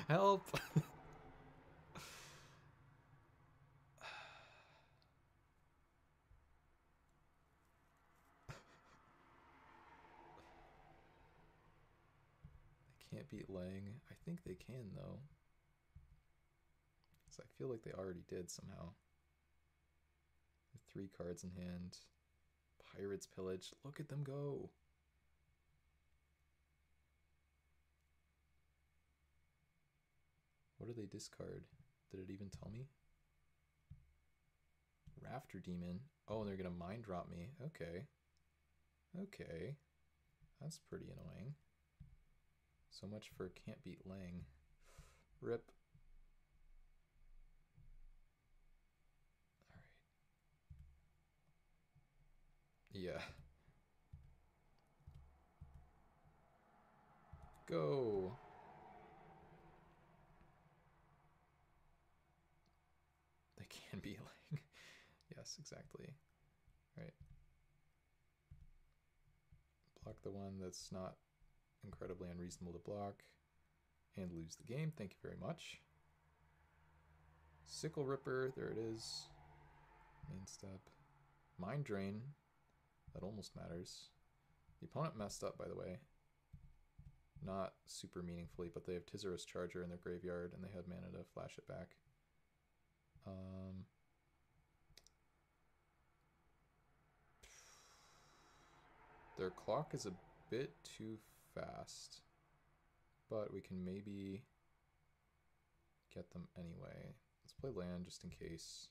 Help! They can't beat Lang. I think they can, though. Because I feel like they already did somehow. 3 cards in hand. Pirates Pillage. Look at them go. What do they discard? Did it even tell me? Rafter Demon. Oh, and they're going to mind drop me. Okay. That's pretty annoying. So much for can't beat Lang. Rip. Alright. Yeah. Go. They can be Lang. Yes, exactly. Right. Block the one that's not incredibly unreasonable to block and lose the game. Thank you very much. Sickle Ripper, there it is. Main step. Mind Drain, that almost matters. The opponent messed up, by the way. Not super meaningfully, but they have Tizarus Charger in their graveyard and they had mana to flash it back. Their clock is a bit too fast, but we can maybe get them anyway. Let's play land just in case.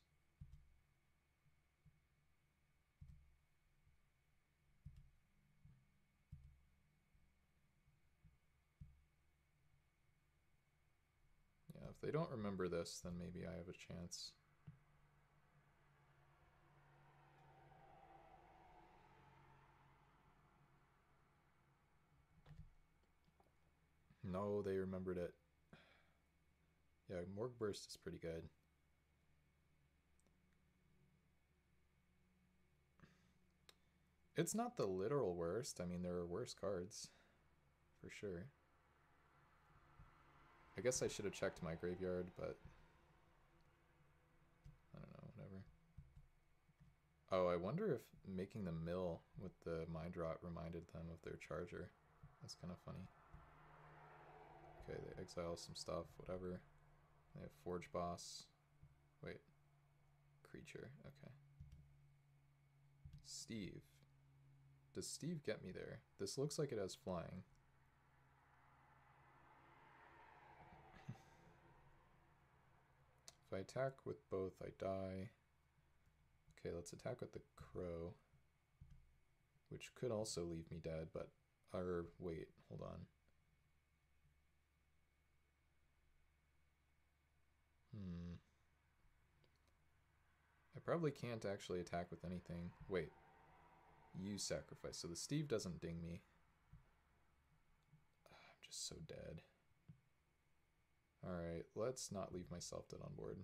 Yeah, if they don't remember this, then maybe I have a chance. No, they remembered it. Yeah, Morgue Burst is pretty good. It's not the literal worst. I mean, there are worse cards, for sure. I guess I should have checked my graveyard, but I don't know, whatever. Oh, I wonder if making the mill with the Mind Rot reminded them of their Charger. That's kind of funny. Okay, they exile some stuff, whatever. They have Forge Boss. Wait. Creature, okay. Steve. Does Steve get me there? This looks like it has flying. If I attack with both, I die. Okay, let's attack with the crow, which could also leave me dead, but... Or, wait, hold on. I probably can't actually attack with anything. Wait. You sacrifice. So the Steve doesn't ding me. I'm just so dead. Alright, let's not leave myself dead on board.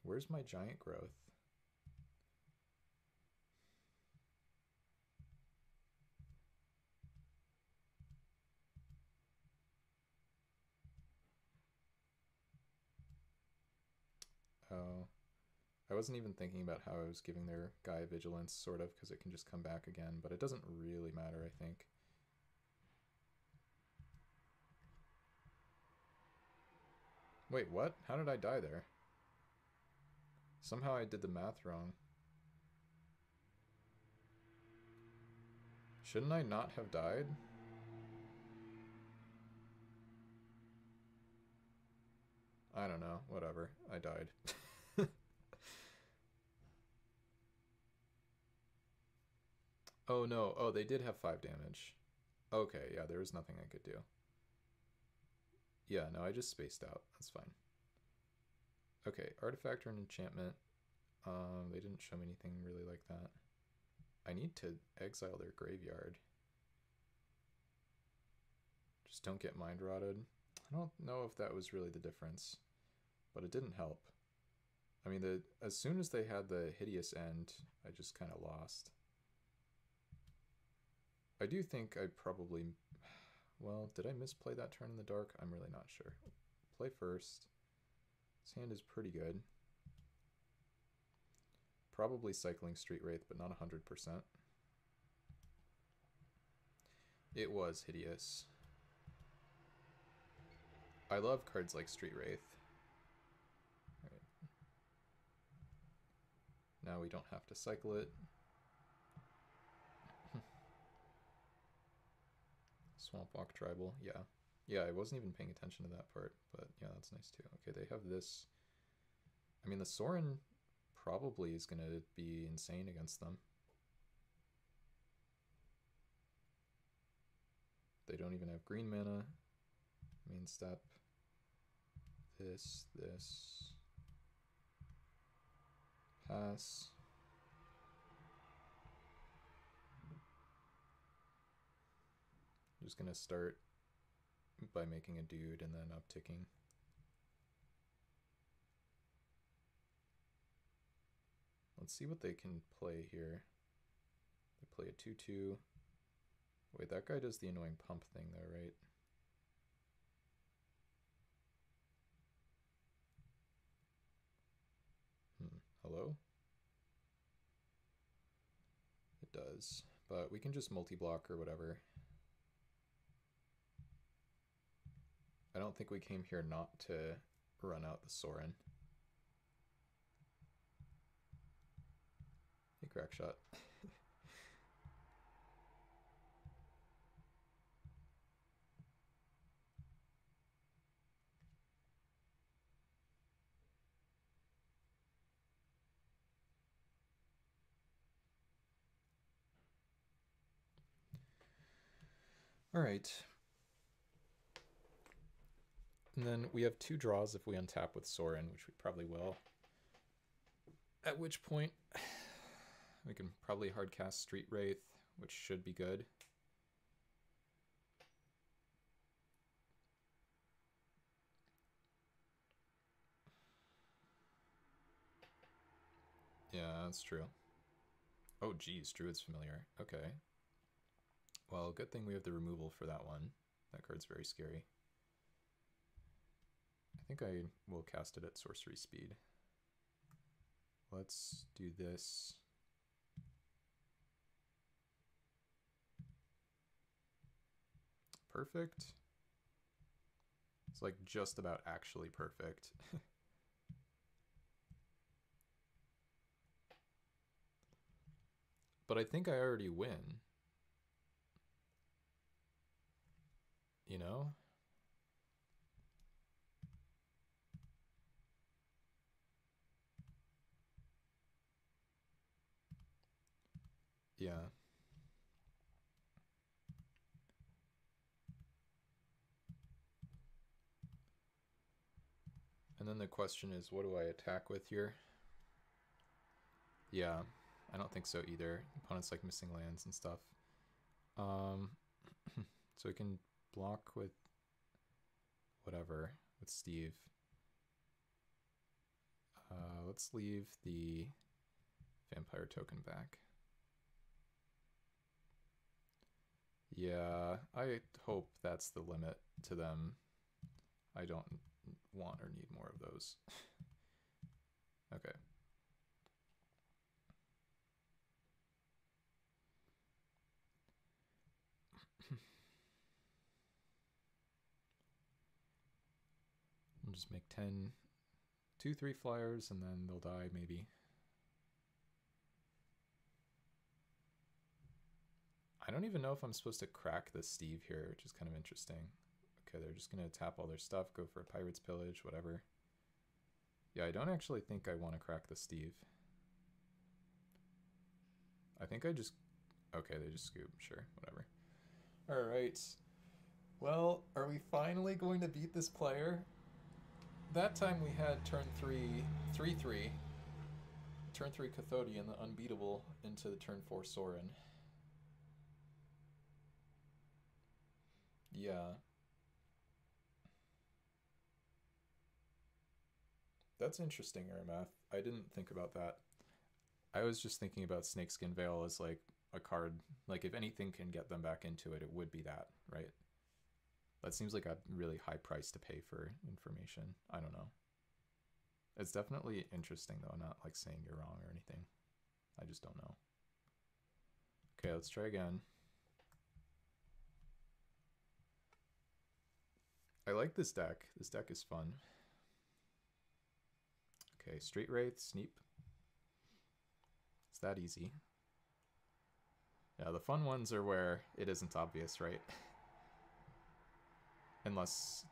Where's my giant growth? Oh, I wasn't even thinking about how I was giving their guy vigilance, sort of, because it can just come back again, but it doesn't really matter, I think. Wait, what? How did I die there? Somehow I did the math wrong. Shouldn't I not have died? I don't know, whatever. I died. Oh no, oh they did have 5 damage. Okay, yeah, there was nothing I could do. Yeah, no, I just spaced out. That's fine. Okay, artifact or an enchantment. They didn't show me anything really like that. I need to exile their graveyard. Just don't get mind rotted. I don't know if that was really the difference, but it didn't help. I mean, as soon as they had the hideous end, I just kind of lost. I do think I probably... Well, did I misplay that turn in the dark? I'm really not sure. Play first. This hand is pretty good. Probably cycling Street Wraith, but not 100%. It was hideous. I love cards like Street Wraith. Right. Now we don't have to cycle it. Swamp Walk Tribal, yeah. Yeah, I wasn't even paying attention to that part, but yeah, that's nice too. Okay, they have this. I mean, the Sorin probably is going to be insane against them. They don't even have green mana. Main step. This. Pass. I'm just going to start by making a dude and then upticking. Let's see what they can play here. They play a 2/2. Wait, that guy does the annoying pump thing though, right? Hello? It does, but we can just multi-block or whatever. I don't think we came here not to run out the Sorin. Hey, crack shot. All right. And then we have 2 draws if we untap with Sorin, which we probably will. At which point, we can probably hardcast Street Wraith, which should be good. Yeah, that's true. Oh, geez, Druid's Familiar. Okay. Well, good thing we have the removal for that one. That card's very scary. I think I will cast it at sorcery speed. Let's do this. perfect. It's like just about actually perfect. But I think I already win. You know? Yeah. And then the question is, what do I attack with here? Yeah, I don't think so either. Opponents like missing lands and stuff. So we can block with whatever, with Steve. Let's leave the vampire token back. Yeah, I hope that's the limit to them. I don't want or need more of those. Okay. We'll just make 10, 2-3 flyers, and then they'll die maybe. I don't even know if I'm supposed to crack the Steve here, which is kind of interesting. Okay, they're just going to tap all their stuff, go for a Pirate's Pillage, whatever. Yeah, I don't actually think I want to crack the Steve. I think I just... Okay, they just scoop. Sure, whatever. Alright. Well, are we finally going to beat this player? That time we had turn 3, 3-3. Turn 3 Cathodian, the unbeatable, into the turn 4 Sorin. Yeah. That's interesting, Aramath. I didn't think about that. I was just thinking about Snakeskin Veil as like a card. Like if anything can get them back into it, it would be that, right? That seems like a really high price to pay for information. I don't know. It's definitely interesting though. I'm not like saying you're wrong or anything. I just don't know. Okay, let's try again. I like this deck. This deck is fun. Okay, Straight Wraith, Sneep. It's that easy. Yeah, the fun ones are where it isn't obvious, right? Unless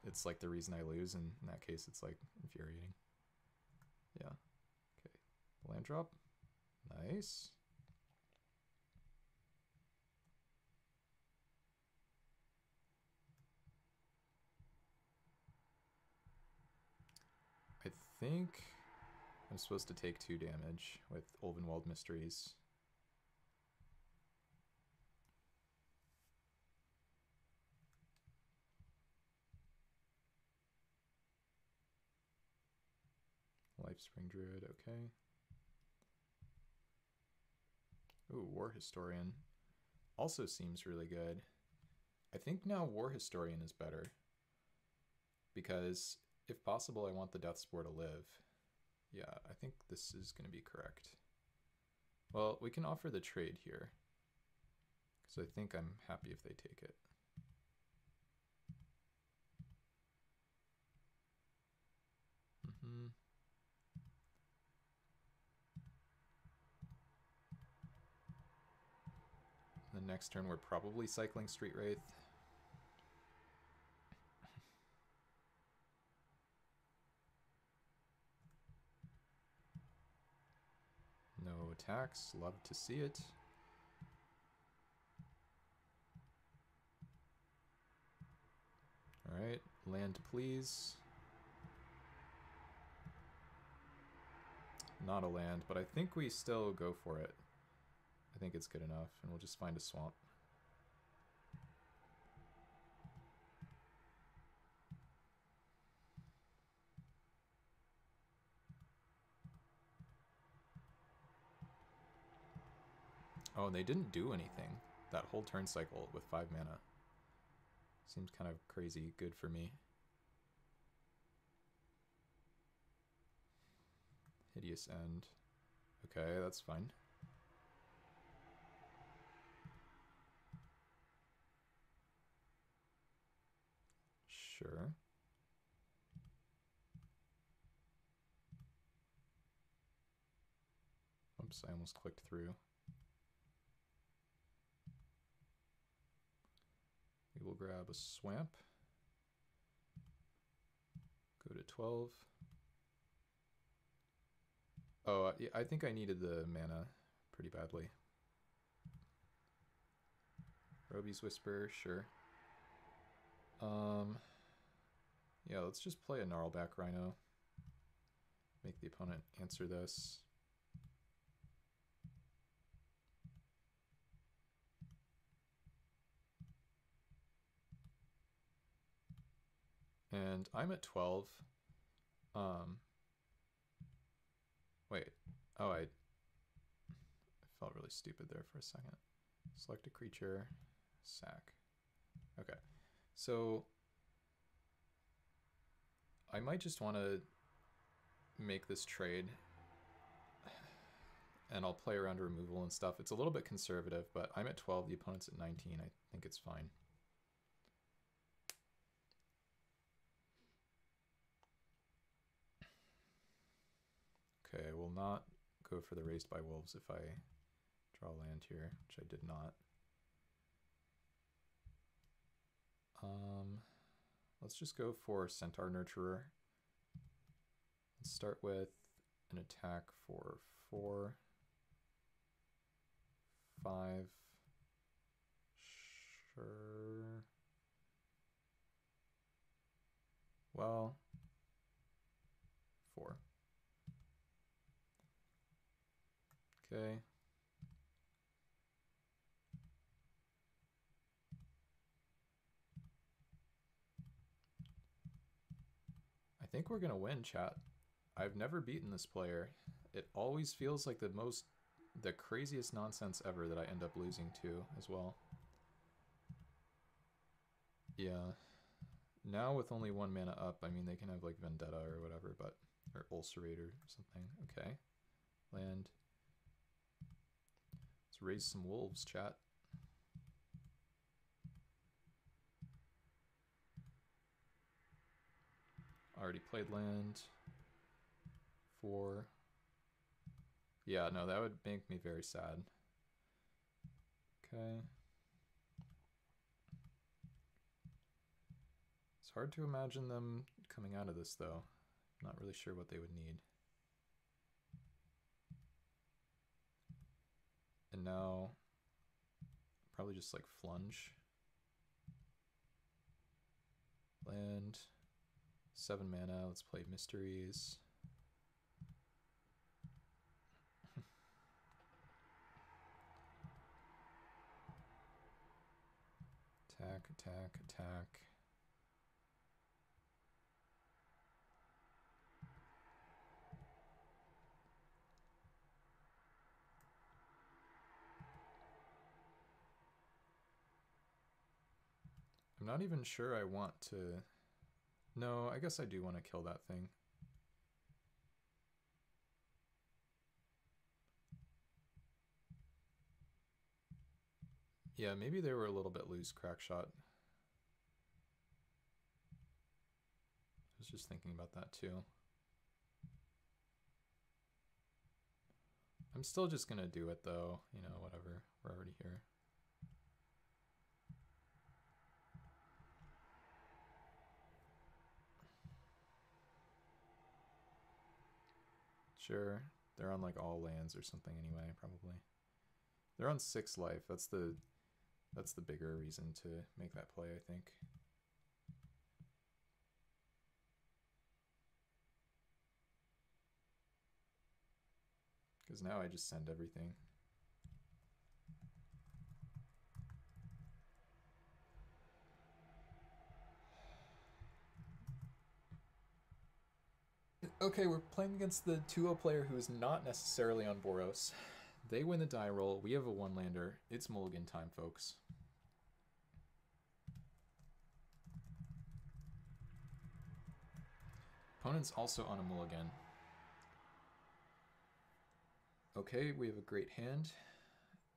it's like the reason I lose, and in that case it's like infuriating. Yeah. Okay. Land drop. Nice. I think I'm supposed to take 2 damage with Ulvenwald Mysteries. Lifespring Druid, okay. Ooh, War Historian. Also seems really good. I think now War Historian is better. Because, if possible, I want the Death Spore to live. Yeah, I think this is going to be correct. Well, we can offer the trade here. Because I think I'm happy if they take it. The next turn we're probably cycling Street Wraith. No attacks, love to see it. Alright, land please. Not a land, but I think we still go for it. I think it's good enough, and we'll just find a swamp. Oh, and they didn't do anything that whole turn cycle with 5 mana. Seems kind of crazy good for me. Hideous End. Okay, that's fine. Sure. Oops, I almost clicked through. We will grab a swamp. Go to 12. Oh, yeah, I think I needed the mana pretty badly. Roby's Whisper, sure. Yeah, let's just play a Gnarlback Rhino. Make the opponent answer this. And I'm at 12. Wait. Oh, I felt really stupid there for a second. Select a creature. Sack. Okay. So I might just want to make this trade. And I'll play around removal and stuff. It's a little bit conservative, but I'm at 12. The opponent's at 19. I think it's fine. Okay, I will not go for the Raised by Wolves if I draw land here, which I did not. Let's just go for Centaur Nurturer. Let's start with an attack for 4, 5. Sure. Well, 4. Okay. I think we're gonna win, chat. I've never beaten this player. It always feels like the craziest nonsense ever that I end up losing to as well. Yeah. Now with only 1 mana up, I mean, they can have like Vendetta or whatever, but, or Ulcerate or something. Okay. Land. Let's raise some wolves, chat. Already played land. 4. Yeah, no, that would make me very sad. Okay. It's hard to imagine them coming out of this, though. I'm not really sure what they would need. And now, probably just like Flunge. Land. 7 mana, let's play Mysteries. Attack, attack, attack. I'm not even sure I want to... No, I guess I do want to kill that thing. Yeah, maybe they were a little bit loose, Crackshot. I was just thinking about that too. I'm still just gonna do it though, you know, whatever. We're already here. Sure, they're on like all lands or something anyway, probably. They're on 6 life. That's the bigger reason to make that play, I think. Because now I just send everything. Okay, we're playing against the 2-0 player who is not necessarily on Boros. They win the die roll. We have a 1-lander. It's mulligan time, folks. Opponent's also on a mulligan. Okay, we have a great hand.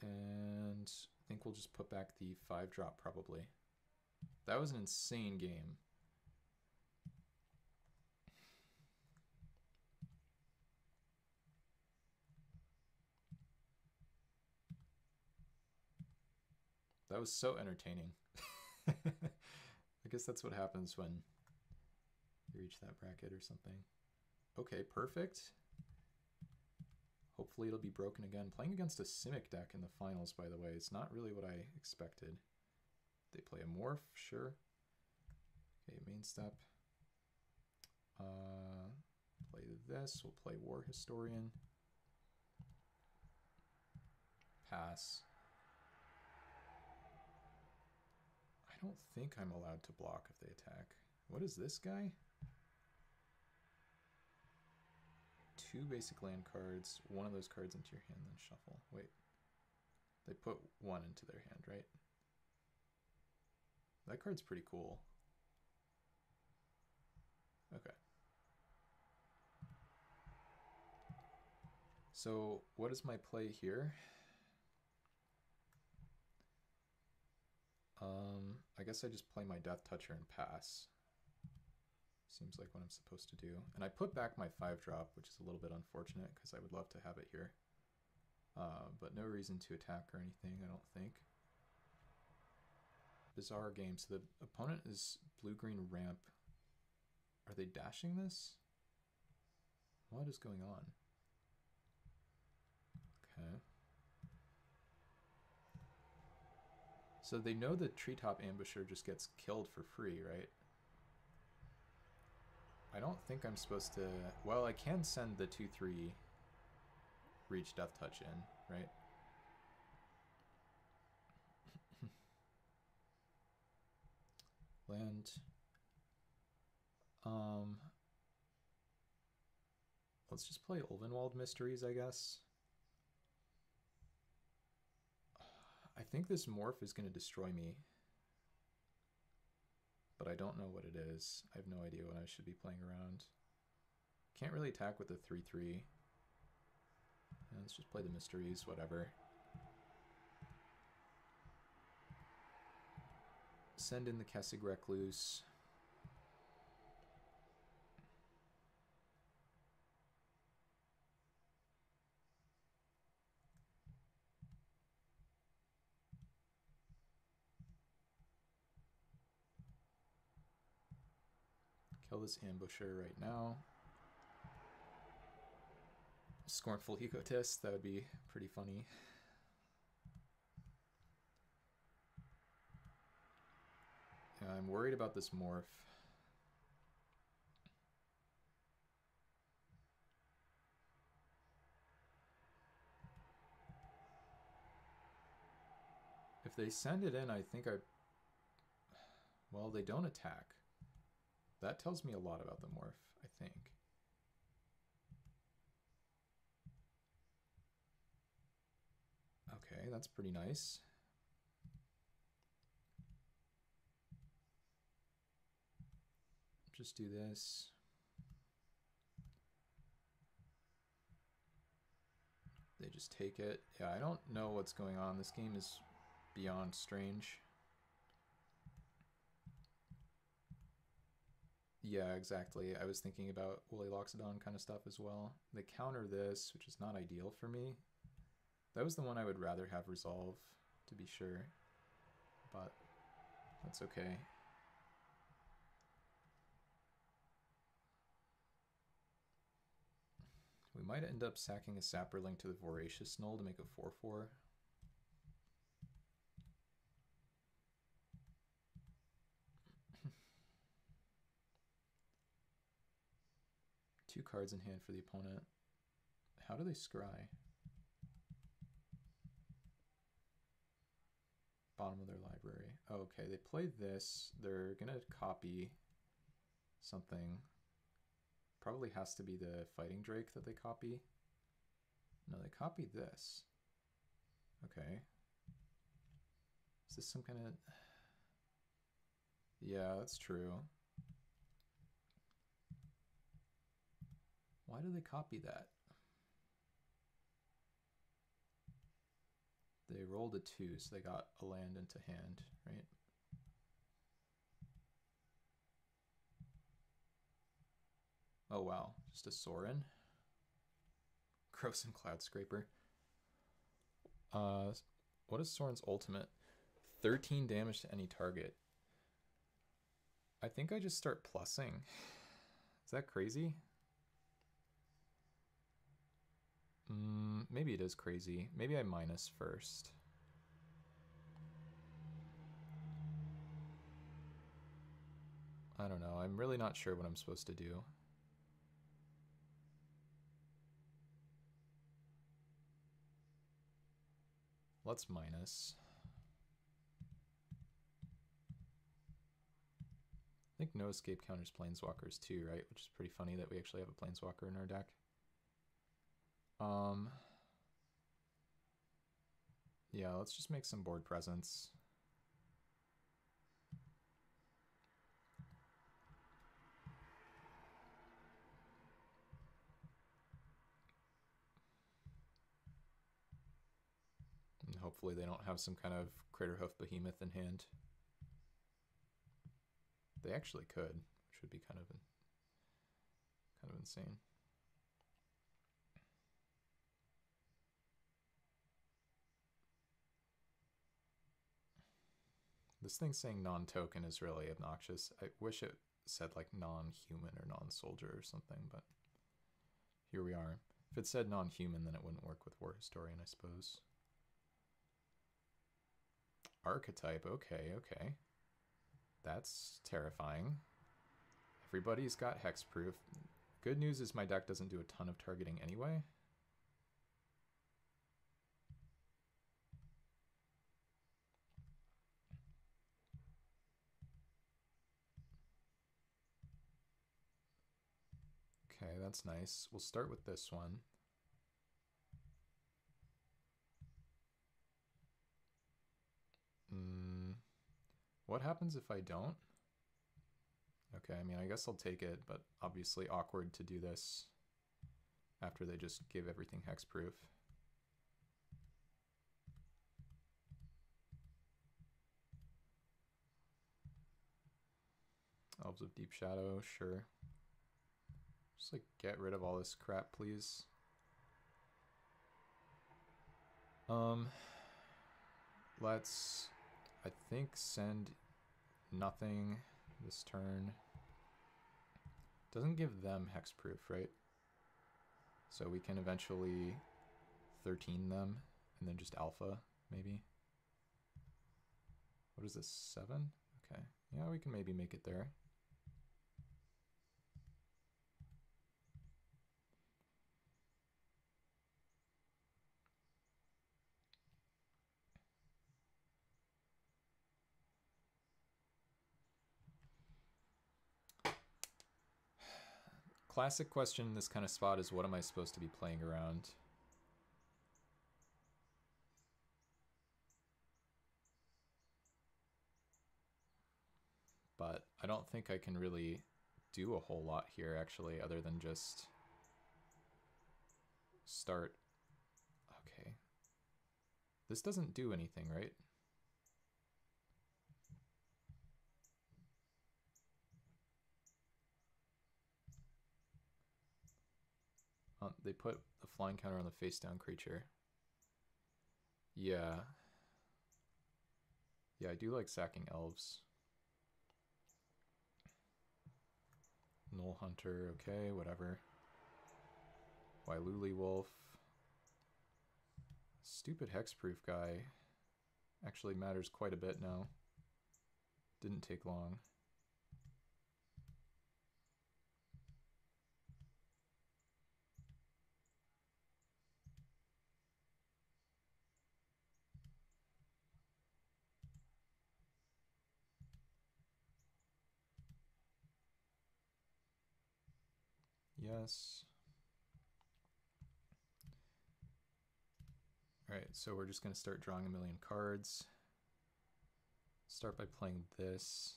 And I think we'll just put back the 5-drop probably. That was an insane game. That was so entertaining. I guess that's what happens when you reach that bracket or something. Okay, perfect. Hopefully it'll be broken again. Playing against a Simic deck in the finals, by the way, it's not really what I expected. They play a morph, sure. Okay, main step. Play this. We'll play War Historian. Pass. I don't think I'm allowed to block if they attack. What is this guy? 2 basic land cards, one of those cards into your hand, then shuffle. Wait. They put 1 into their hand, right? That card's pretty cool. Okay. So what is my play here? I guess I just play my Death Toucher and pass. Seems like what I'm supposed to do. And I put back my 5-drop, which is a little bit unfortunate because I would love to have it here. But no reason to attack or anything, I don't think. Bizarre game. So the opponent is blue-green ramp. Are they dashing this? What is going on? Okay. So they know the Treetop Ambusher just gets killed for free, right? I don't think I'm supposed to... Well, I can send the 2/3 reach Death Touch in, right? Land. Let's just play Ulvenwald Mysteries, I guess. I think this morph is going to destroy me. But I don't know what it is. I have no idea what I should be playing around. Can't really attack with the 3/3. Yeah, let's just play the Mysteries, whatever. Send in the Kessig Recluse. Kill this Ambusher right now. Scornful Egotist, that would be pretty funny. Yeah, I'm worried about this morph. If they send it in, I think I... Well, they don't attack. That tells me a lot about the morph, I think. Okay, that's pretty nice. Just do this. They just take it. Yeah, I don't know what's going on. This game is beyond strange. Yeah, exactly. I was thinking about Woolly Loxodon kind of stuff as well. They counter this, which is not ideal for me. That was the one I would rather have resolve, to be sure. But that's okay. We might end up sacking a Saproling to the Voracious Null to make a 4/4. Two cards in hand for the opponent. How do they scry? Bottom of their library. Oh, okay, they play this. They're gonna copy something. Probably has to be the Fighting Drake that they copy. No, they copied this. Okay. Is this some kind of... Yeah, that's true. Why do they copy that? They rolled a 2, so they got a land into hand, right? Oh wow, just a Sorin. Gross and Cloud Scraper. What is Sorin's ultimate? 13 damage to any target. I think I just start plussing. Is that crazy? Maybe it is crazy. Maybe I minus first. I don't know. I'm really not sure what I'm supposed to do. Let's minus. I think no escape counters planeswalkers too, right? Which is pretty funny that we actually have a planeswalker in our deck. Yeah, let's just make some board presence. And hopefully they don't have some kind of Craterhoof Behemoth in hand. They actually could, which would be kind of insane. This thing's saying non-token is really obnoxious. I wish it said like non-human or non-soldier or something, but here we are. If it said non-human, then it wouldn't work with War Historian, I suppose. Archetype, okay, okay. That's terrifying. Everybody's got hexproof. Good news is my deck doesn't do a ton of targeting anyway. Okay, that's nice. We'll start with this one. What happens if I don't? Okay, I mean, I guess I'll take it, but obviously awkward to do this after they just give everything hexproof. Elves of Deep Shadow, sure. Just like get rid of all this crap, please. Let's, I think, send nothing this turn. Doesn't give them hexproof, right? So we can eventually 13 them and then just alpha, maybe. What is this, 7? Okay, yeah, we can maybe make it there. Classic question in this kind of spot is, what am I supposed to be playing around? But I don't think I can really do a whole lot here, actually, other than just start. Okay. This doesn't do anything, right? They put a flying counter on the face down creature. Yeah. Yeah, I do like sacking elves. Null Hunter, okay, whatever. Wailuli Wolf. Stupid hexproof guy actually matters quite a bit now. Didn't take long. Yes. Alright, so we're just going to start drawing a million cards. Start by playing this.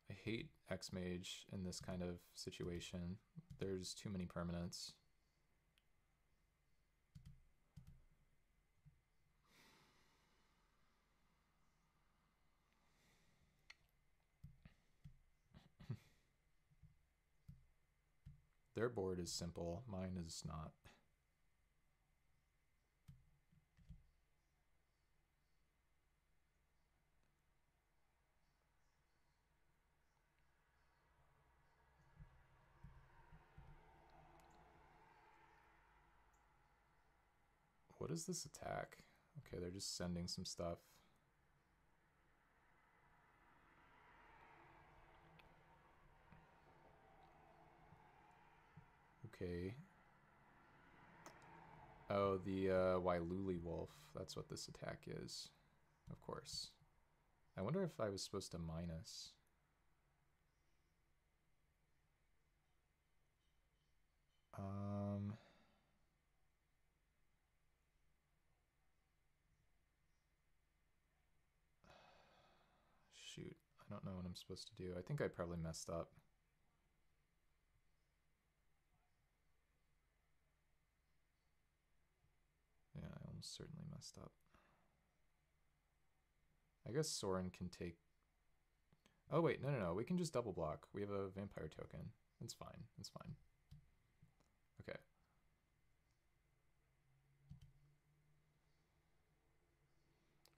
I hate X-Mage in this kind of situation. There's too many permanents. Their board is simple, mine is not. What is this attack? Okay, they're just sending some stuff. Okay. Oh, the Wailuli Wolf. That's what this attack is. Of course. I wonder if I was supposed to minus. Shoot. I don't know what I'm supposed to do. I think I probably messed up. Yeah, I almost certainly messed up. I guess Soren can take... Oh, wait, no. We can just double block. We have a vampire token. It's fine. It's fine. Okay.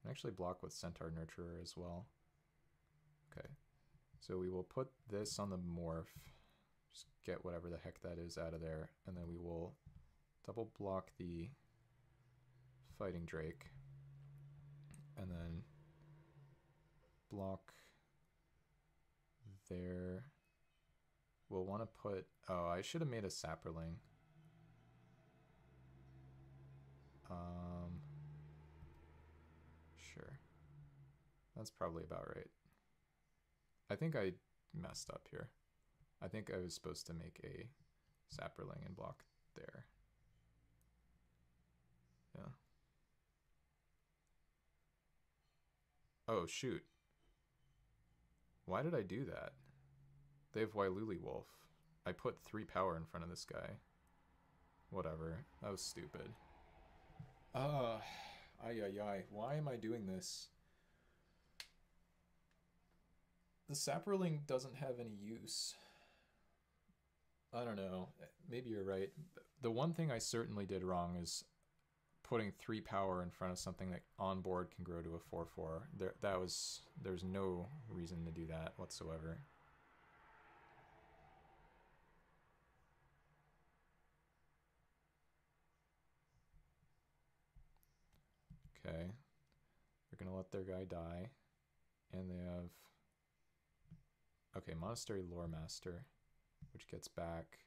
I actually block with Centaur Nurturer as well. Okay. So we will put this on the morph. Just get whatever the heck that is out of there. And then we will double block the Fighting Drake. And then block there. We'll want to put... Oh, I should have made a Sapperling. Sure. That's probably about right. I think I messed up here. I think I was supposed to make a Sapperling and block there. Yeah. Oh, shoot. Why did I do that? They have Wailuli Wolf. I put 3 power in front of this guy. Whatever. That was stupid. Ay. Why am I doing this? The Sapperling doesn't have any use. I don't know. Maybe you're right. The one thing I certainly did wrong is putting 3 power in front of something that on board can grow to a 4/4. There's no reason to do that whatsoever. Okay. They're gonna let their guy die. And they have... Okay, Monastery Lore Master, which gets back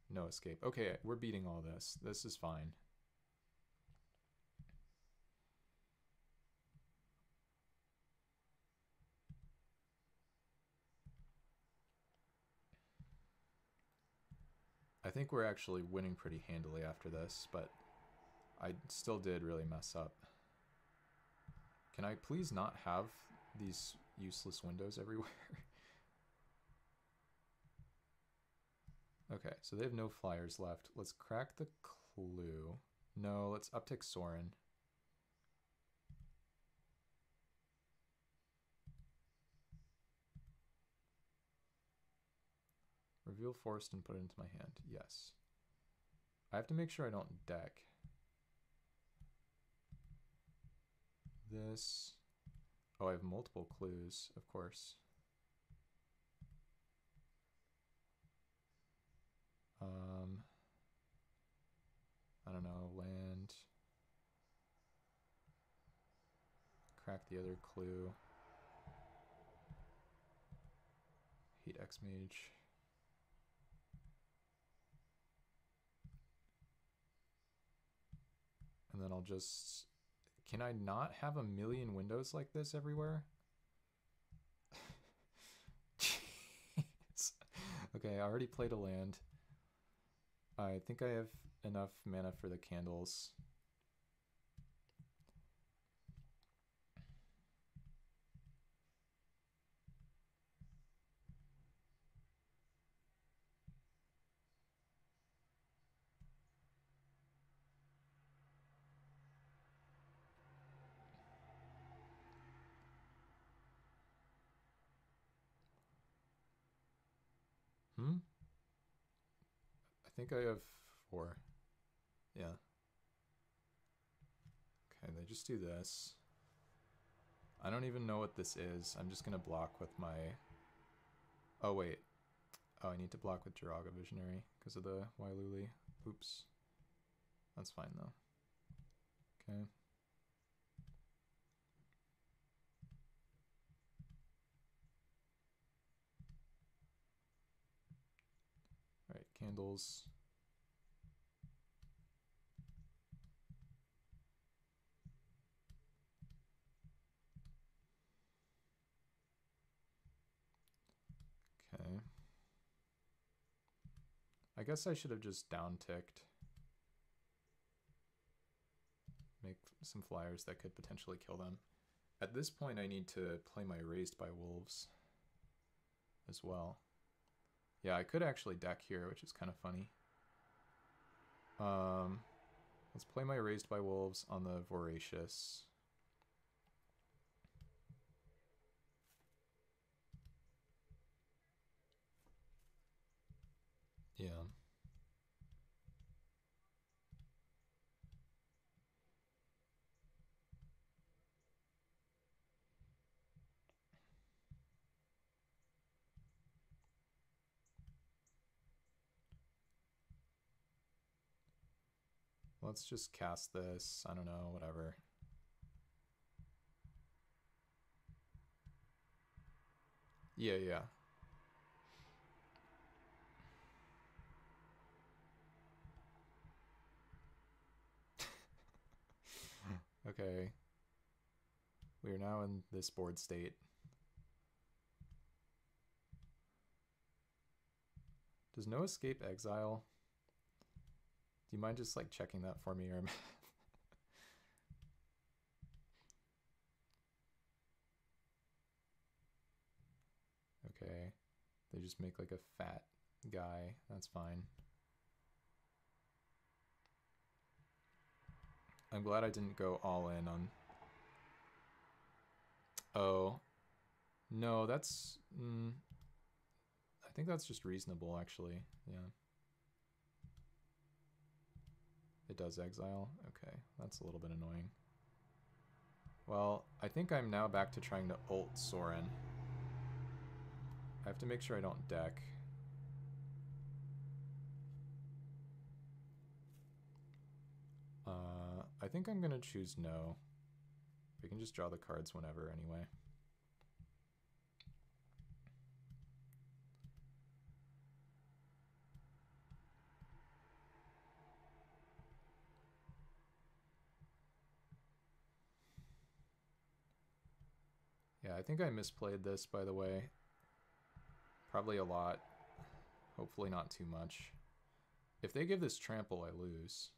no escape. Okay, we're beating all this. This is fine. I think we're actually winning pretty handily after this, but I still did really mess up. Can I please not have these useless windows everywhere? Okay, so they have no flyers left. Let's crack the clue. No, let's uptick Soren. Reveal forest and put it into my hand. Yes. I have to make sure I don't deck this. Oh, I have multiple clues, of course. I don't know, land. Crack the other clue. Hate X-Mage. And then I'll just... Can I not have a million windows like this everywhere? Jeez. Okay, I already played a land. I think I have enough mana for the candles. think I have 4. Yeah. Okay, they just do this. I don't even know what this is. I'm just gonna block with my... Oh, wait. Oh, I need to block with Jiraga Visionary because of the Wailuli. Oops. That's fine, though. Okay. Alright, candles. Okay. I guess I should have just down-ticked. Make some flyers that could potentially kill them. At this point, I need to play my Raised by Wolves as well. Yeah, I could actually deck here, which is kind of funny. Let's play my Raised by Wolves on the Voracious. Yeah. Let's just cast this. I don't know, whatever. Yeah, yeah. Okay. We are now in this board state. Does no escape exile? Do you mind just like checking that for me, or okay. They just make like a fat guy. That's fine. I'm glad I didn't go all in on... Oh. No, that's... I think that's just reasonable, actually. Yeah. It does exile? Okay, that's a little bit annoying. Well, I think I'm now back to trying to ult Sorin. I have to make sure I don't deck. I think I'm gonna choose no. We can just draw the cards whenever anyway. Yeah, I think I misplayed this, by the way. Probably a lot. Hopefully not too much. If they give this trample, I lose.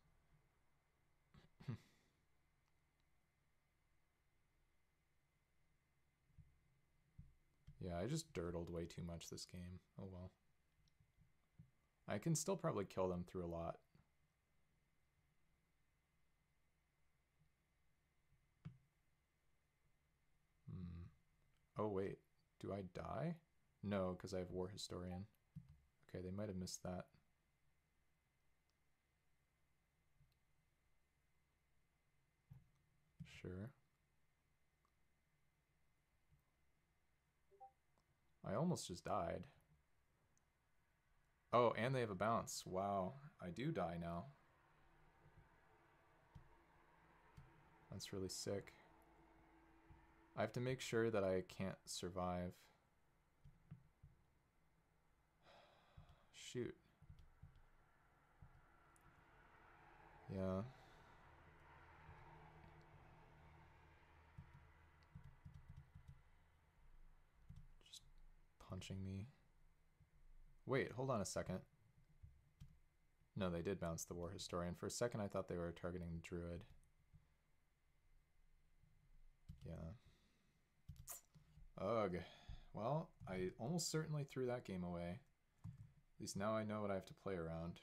Yeah, I just dirtled way too much this game. Oh well. I can still probably kill them through a lot. Oh wait, do I die? No, because I have War Historian. Okay, they might have missed that. Sure. I almost just died. Oh, and they have a bounce. Wow, I do die now. That's really sick. I have to make sure that I can't survive. Shoot. Yeah. Just punching me. Wait, hold on a second. No, they did bounce the War Historian. For a second, I thought they were targeting the Druid. Yeah. Ugh. Well, I almost certainly threw that game away. At least now I know what I have to play around.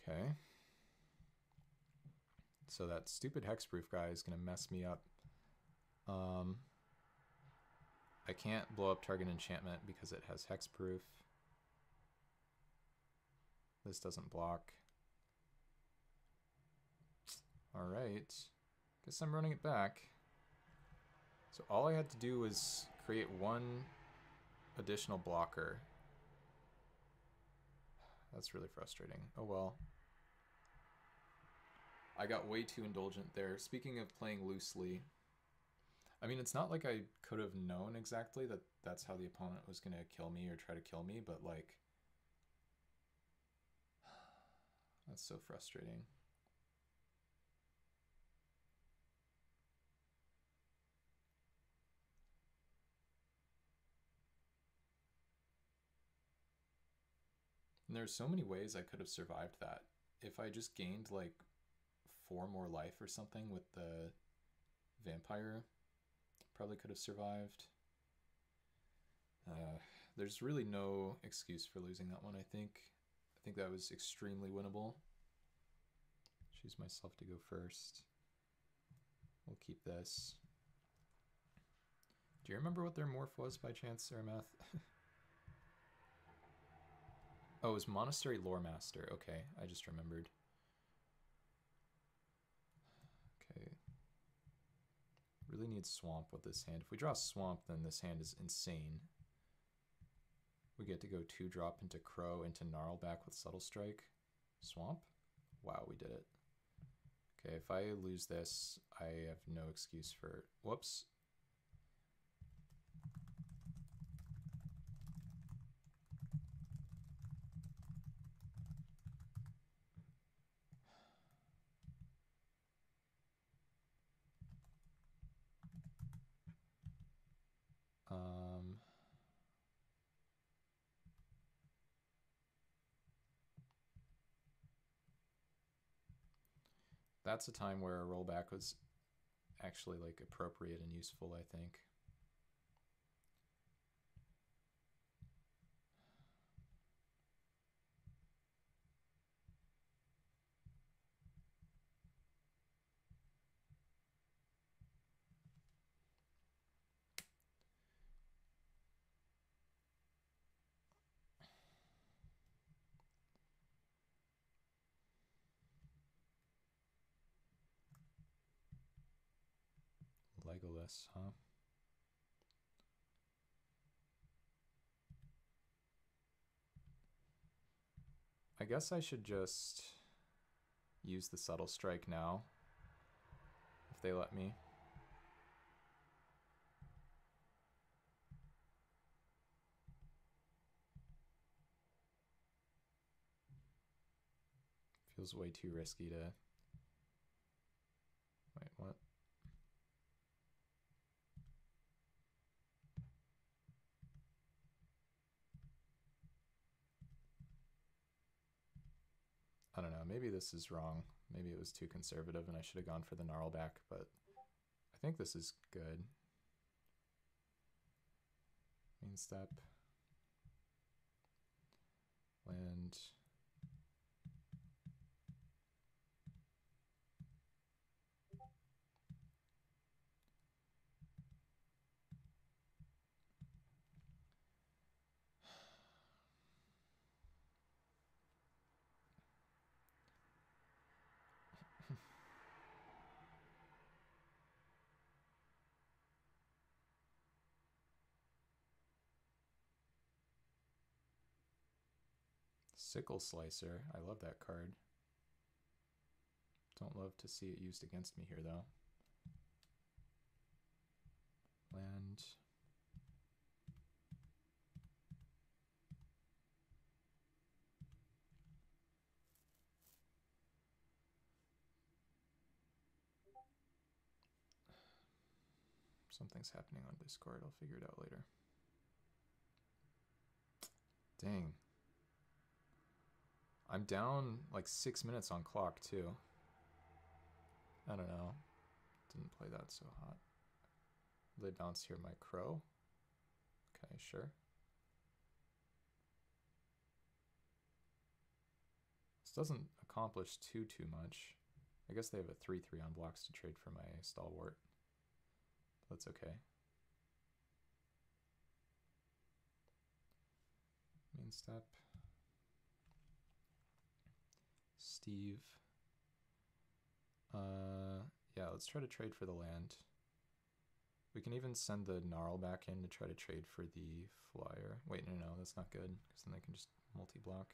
Okay. So that stupid hexproof guy is going to mess me up. I can't blow up target enchantment because it has hexproof. This doesn't block. Alright. Guess I'm running it back. So all I had to do was create one additional blocker. That's really frustrating. Oh well. I got way too indulgent there. Speaking of playing loosely, I mean, it's not like I could have known exactly that that's how the opponent was going to kill me or try to kill me, but like, that's so frustrating. And there's so many ways I could have survived that. If I just gained like 4 more life or something with the vampire, probably could have survived. There's really no excuse for losing that one, I think. I think that was extremely winnable. Choose myself to go first. We'll keep this. Do you remember what their morph was by chance, Saramath? Oh, it was Monastery Lore Master. Okay, I just remembered. Okay. Really need Swamp with this hand. If we draw Swamp, then this hand is insane. We get to go 2-drop into Crow, into Gnarlback with Subtle Strike. Swamp? Wow, we did it. Okay, if I lose this, I have no excuse for... Whoops. That's a time where a rollback was actually like appropriate and useful, I think. Legolas, huh? I guess I should just use the Subtle Strike now, if they let me. Feels way too risky to... Wait, what? I don't know, maybe this is wrong. Maybe it was too conservative and I should have gone for the Gnarlback, but I think this is good. Main step. Land. Sickle Slicer. I love that card. Don't love to see it used against me here, though. Land. Something's happening on Discord. I'll figure it out later. Dang. I'm down like 6 minutes on clock, too. I don't know. Didn't play that so hot. Will they bounce here my Crow? Okay, sure. This doesn't accomplish too much. I guess they have a 3/3 on blocks to trade for my Stalwart. That's okay. Main step. Steve. Yeah, let's try to trade for the land. We can even send the Gnarl back in to try to trade for the flyer. Wait, no, that's not good, because then they can just multi-block.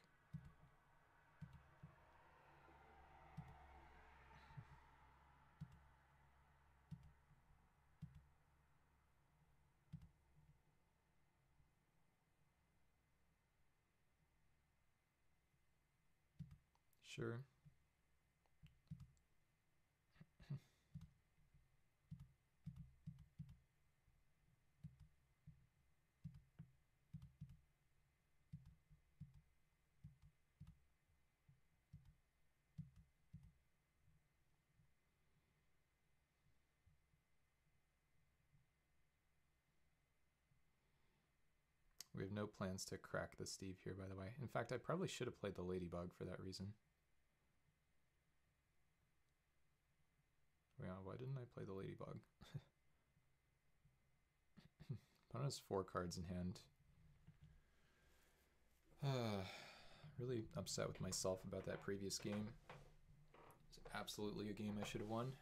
Sure. We have no plans to crack the Steve here, by the way. In fact, I probably should have played the Ladybug for that reason. Yeah, why didn't I play the Ladybug? Opponent has 4 cards in hand. Really upset with myself about that previous game. It's absolutely a game I should have won.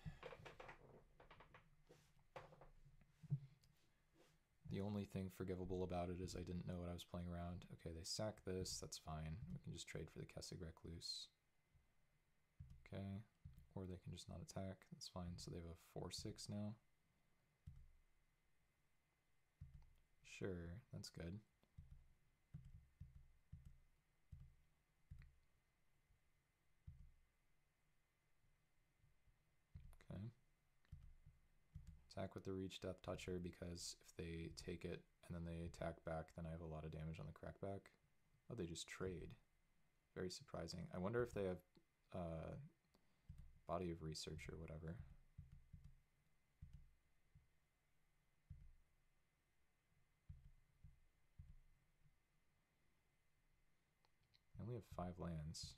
The only thing forgivable about it is I didn't know what I was playing around. Okay, they sack this, that's fine. We can just trade for the Kessig Recluse. Okay, or they can just not attack, that's fine. So they have a 4/6 now. Sure, that's good. Okay. Attack with the Reach Death Toucher, because if they take it and then they attack back, then I have a lot of damage on the crackback. Oh, they just trade. Very surprising. I wonder if they have Body of Research or whatever. I only have 5 lands.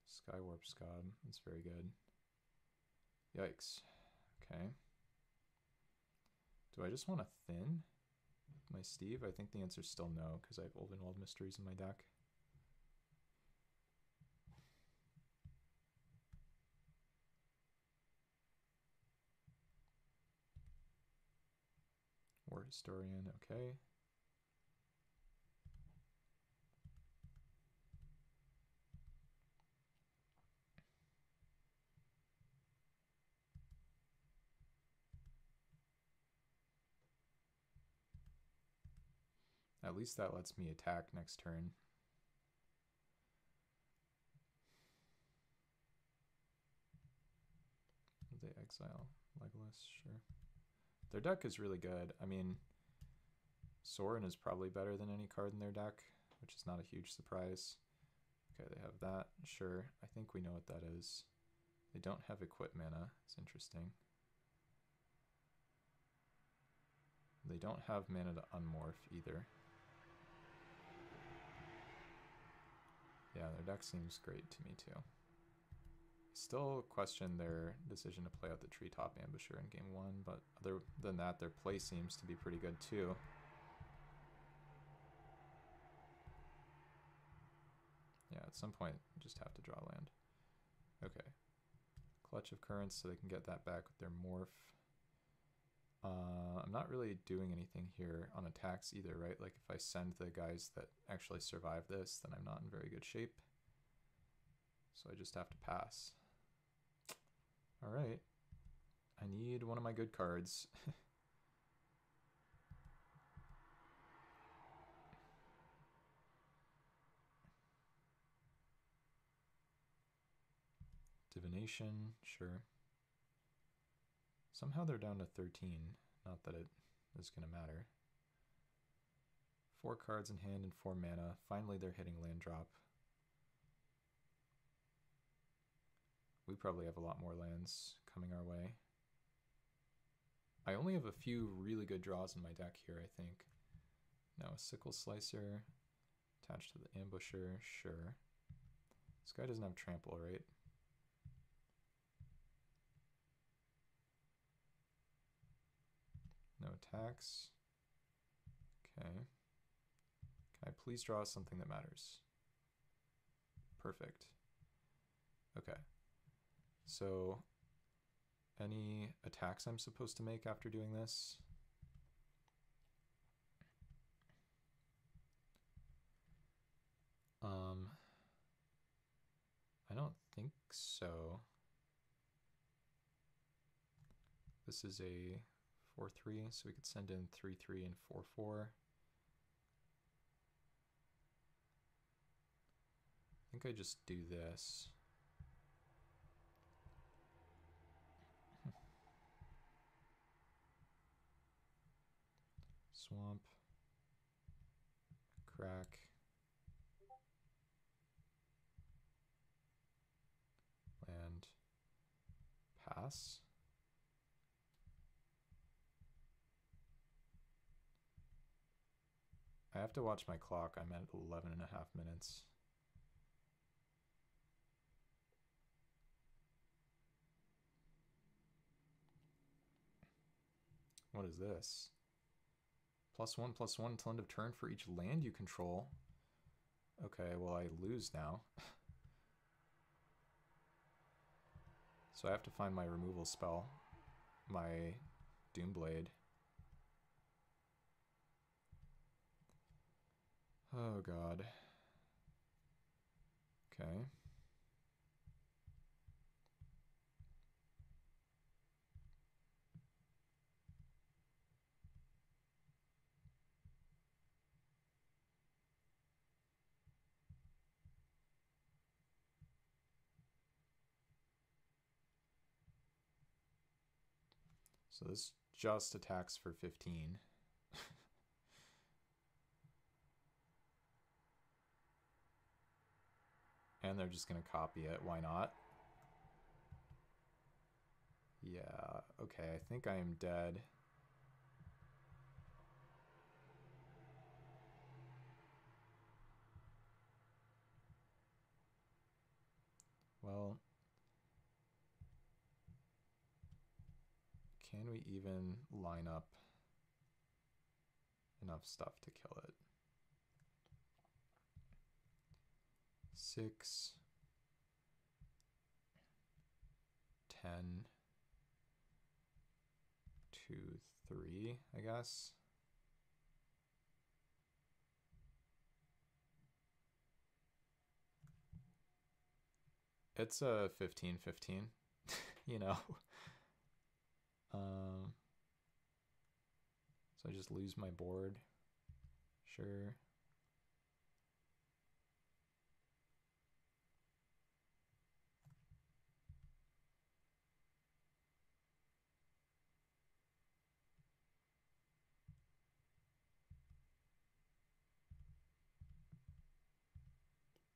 Skywarp Scab, that's very good. Yikes. Okay. Do I just want to thin my Steve? I think the answer is still no, because I have Ulvenwald Mysteries in my deck. War Historian, okay. At least that lets me attack next turn. They exile Legolas, sure. Their deck is really good. I mean, Sorin is probably better than any card in their deck, which is not a huge surprise. Okay, they have that, sure. I think we know what that is. They don't have Equip mana, it's interesting. They don't have mana to unmorph either. Yeah, their deck seems great to me too. Still question their decision to play out the Treetop Ambusher in game 1, but other than that, their play seems to be pretty good too. Yeah, at some point, you just have to draw land. Okay. Clutch of Currents, so they can get that back with their morph. I'm not really doing anything here on attacks either, right? Like if I send the guys that actually survive this, then I'm not in very good shape. So I just have to pass. All right. I need one of my good cards. Divination, sure. Somehow they're down to 13. Not that it is going to matter. 4 cards in hand and 4 mana. Finally, they're hitting land drop. We probably have a lot more lands coming our way. I only have a few really good draws in my deck here, I think. Now a Sickle Slicer attached to the Ambusher, sure. This guy doesn't have trample, right? No attacks. please draw something that matters. Perfect. Okay. So, any attacks I'm supposed to make after doing this? I don't think so. This is a 4-3, so we could send in 3-3 and 4-4. I think I just do this. Swamp. Crack. Land. Pass. I have to watch my clock. I'm at 11 and a half minutes. What is this? +1/+1 till end of turn for each land you control. Okay, well I lose now. So I have to find my removal spell. My Doomblade. Oh god. Okay. So this just attacks for 15. And they're just gonna copy it, why not? Yeah, okay, I think I am dead. Well, can we even line up enough stuff to kill it? 6, 10, 2, 3, I guess. It's a 15-15, you know. So I just lose my board. Sure.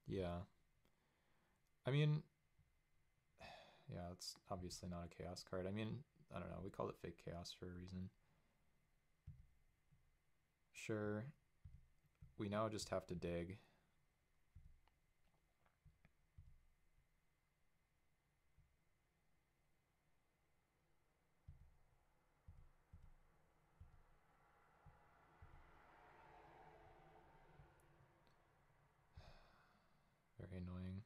Yeah. I mean, yeah, it's obviously not a chaos card. I mean, I don't know, we call it fake chaos for a reason. Sure. We now just have to dig. Very annoying.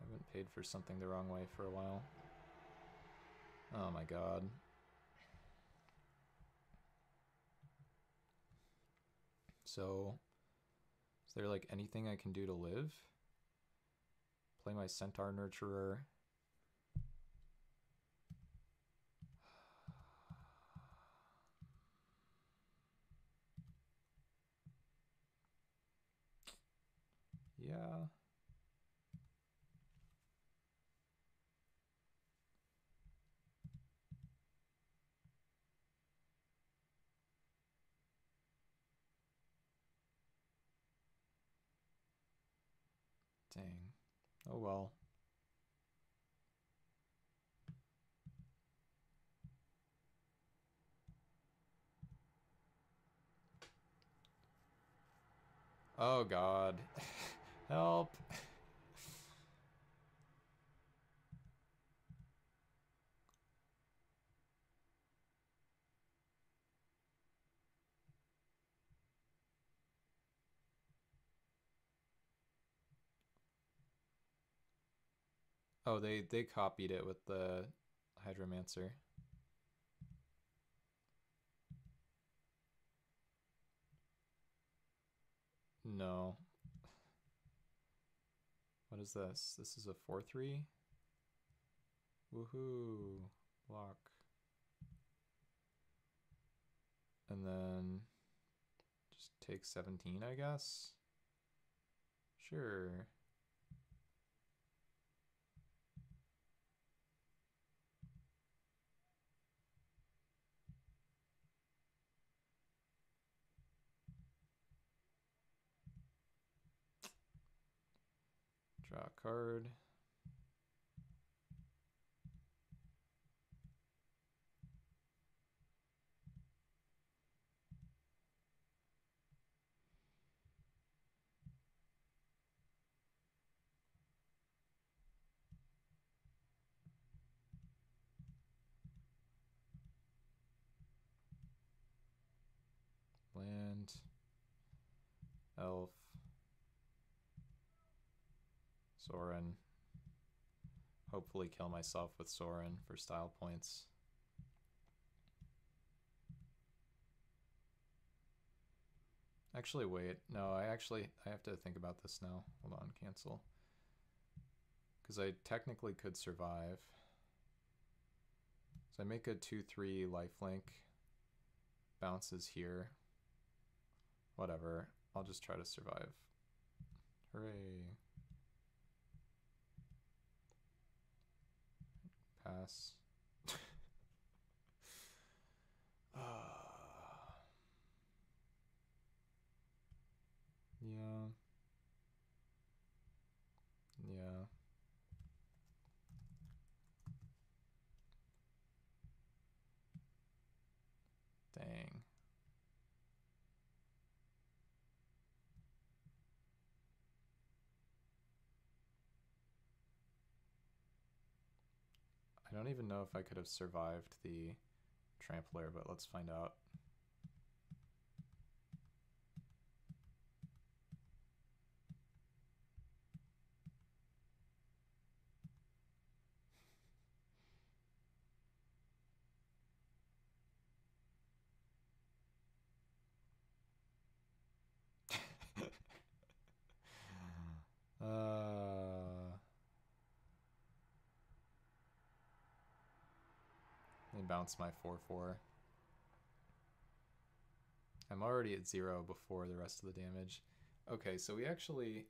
I haven't paid for something the wrong way for a while. Oh my god. So, is there like anything I can do to live? Play my Centaur Nurturer. Yeah. Dang. Oh well. Oh god. Help. Oh, they copied it with the Hydromancer. No. What is this? This is a 4/3? Woohoo. Block. And then just take 17, I guess. Sure. Draw a card. Land. Elf. Sorin. Hopefully kill myself with Sorin for style points. Actually, wait. No, I have to think about this now. Hold on, cancel. Because I technically could survive. So I make a 2/3 lifelink. Bounces here. Whatever. I'll just try to survive. Hooray. Pass. Yeah. Yeah. Dang. I don't even know if I could have survived the trampler, but let's find out. They bounce my 4/4. I'm already at 0 before the rest of the damage. Okay, so we actually...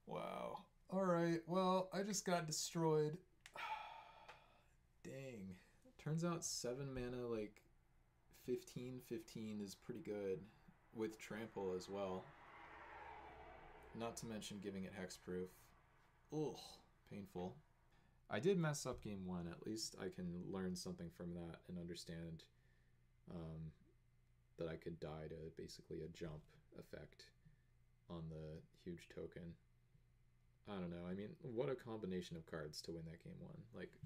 Wow. Alright, well, I just got destroyed. Dang. Turns out 7 mana, like, 15/15 is pretty good. With trample as well. Not to mention giving it hexproof. Ugh, painful. I did mess up game 1. At least I can learn something from that and understand that I could die to basically a jump effect on the huge token. I don't know. I mean, what a combination of cards to win that game 1. Like,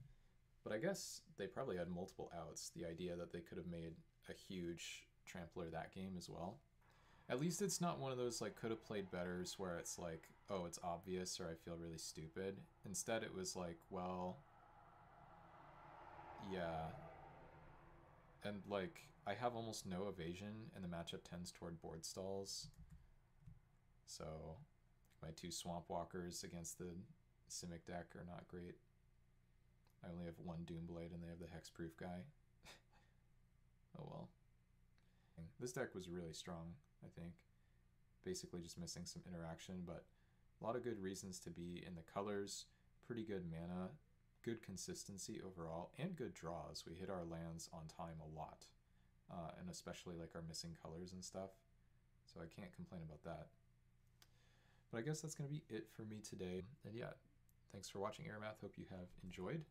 but I guess they probably had multiple outs. The idea that they could have made a huge trampler that game as well. At least it's not one of those, like, could have played betters where it's like, oh, it's obvious or I feel really stupid. Instead, it was like, well, yeah. And, like, I have almost no evasion, and the matchup tends toward board stalls. So, my 2 Swamp Walkers against the Simic deck are not great. I only have 1 Doomblade, and they have the Hexproof guy. Oh well. This deck was really strong, I think. Basically just missing some interaction, but a lot of good reasons to be in the colors, pretty good mana, good consistency overall, and good draws. We hit our lands on time a lot, and especially like our missing colors and stuff. So I can't complain about that. But I guess that's going to be it for me today. And yeah, thanks for watching Airmath. Hope you have enjoyed.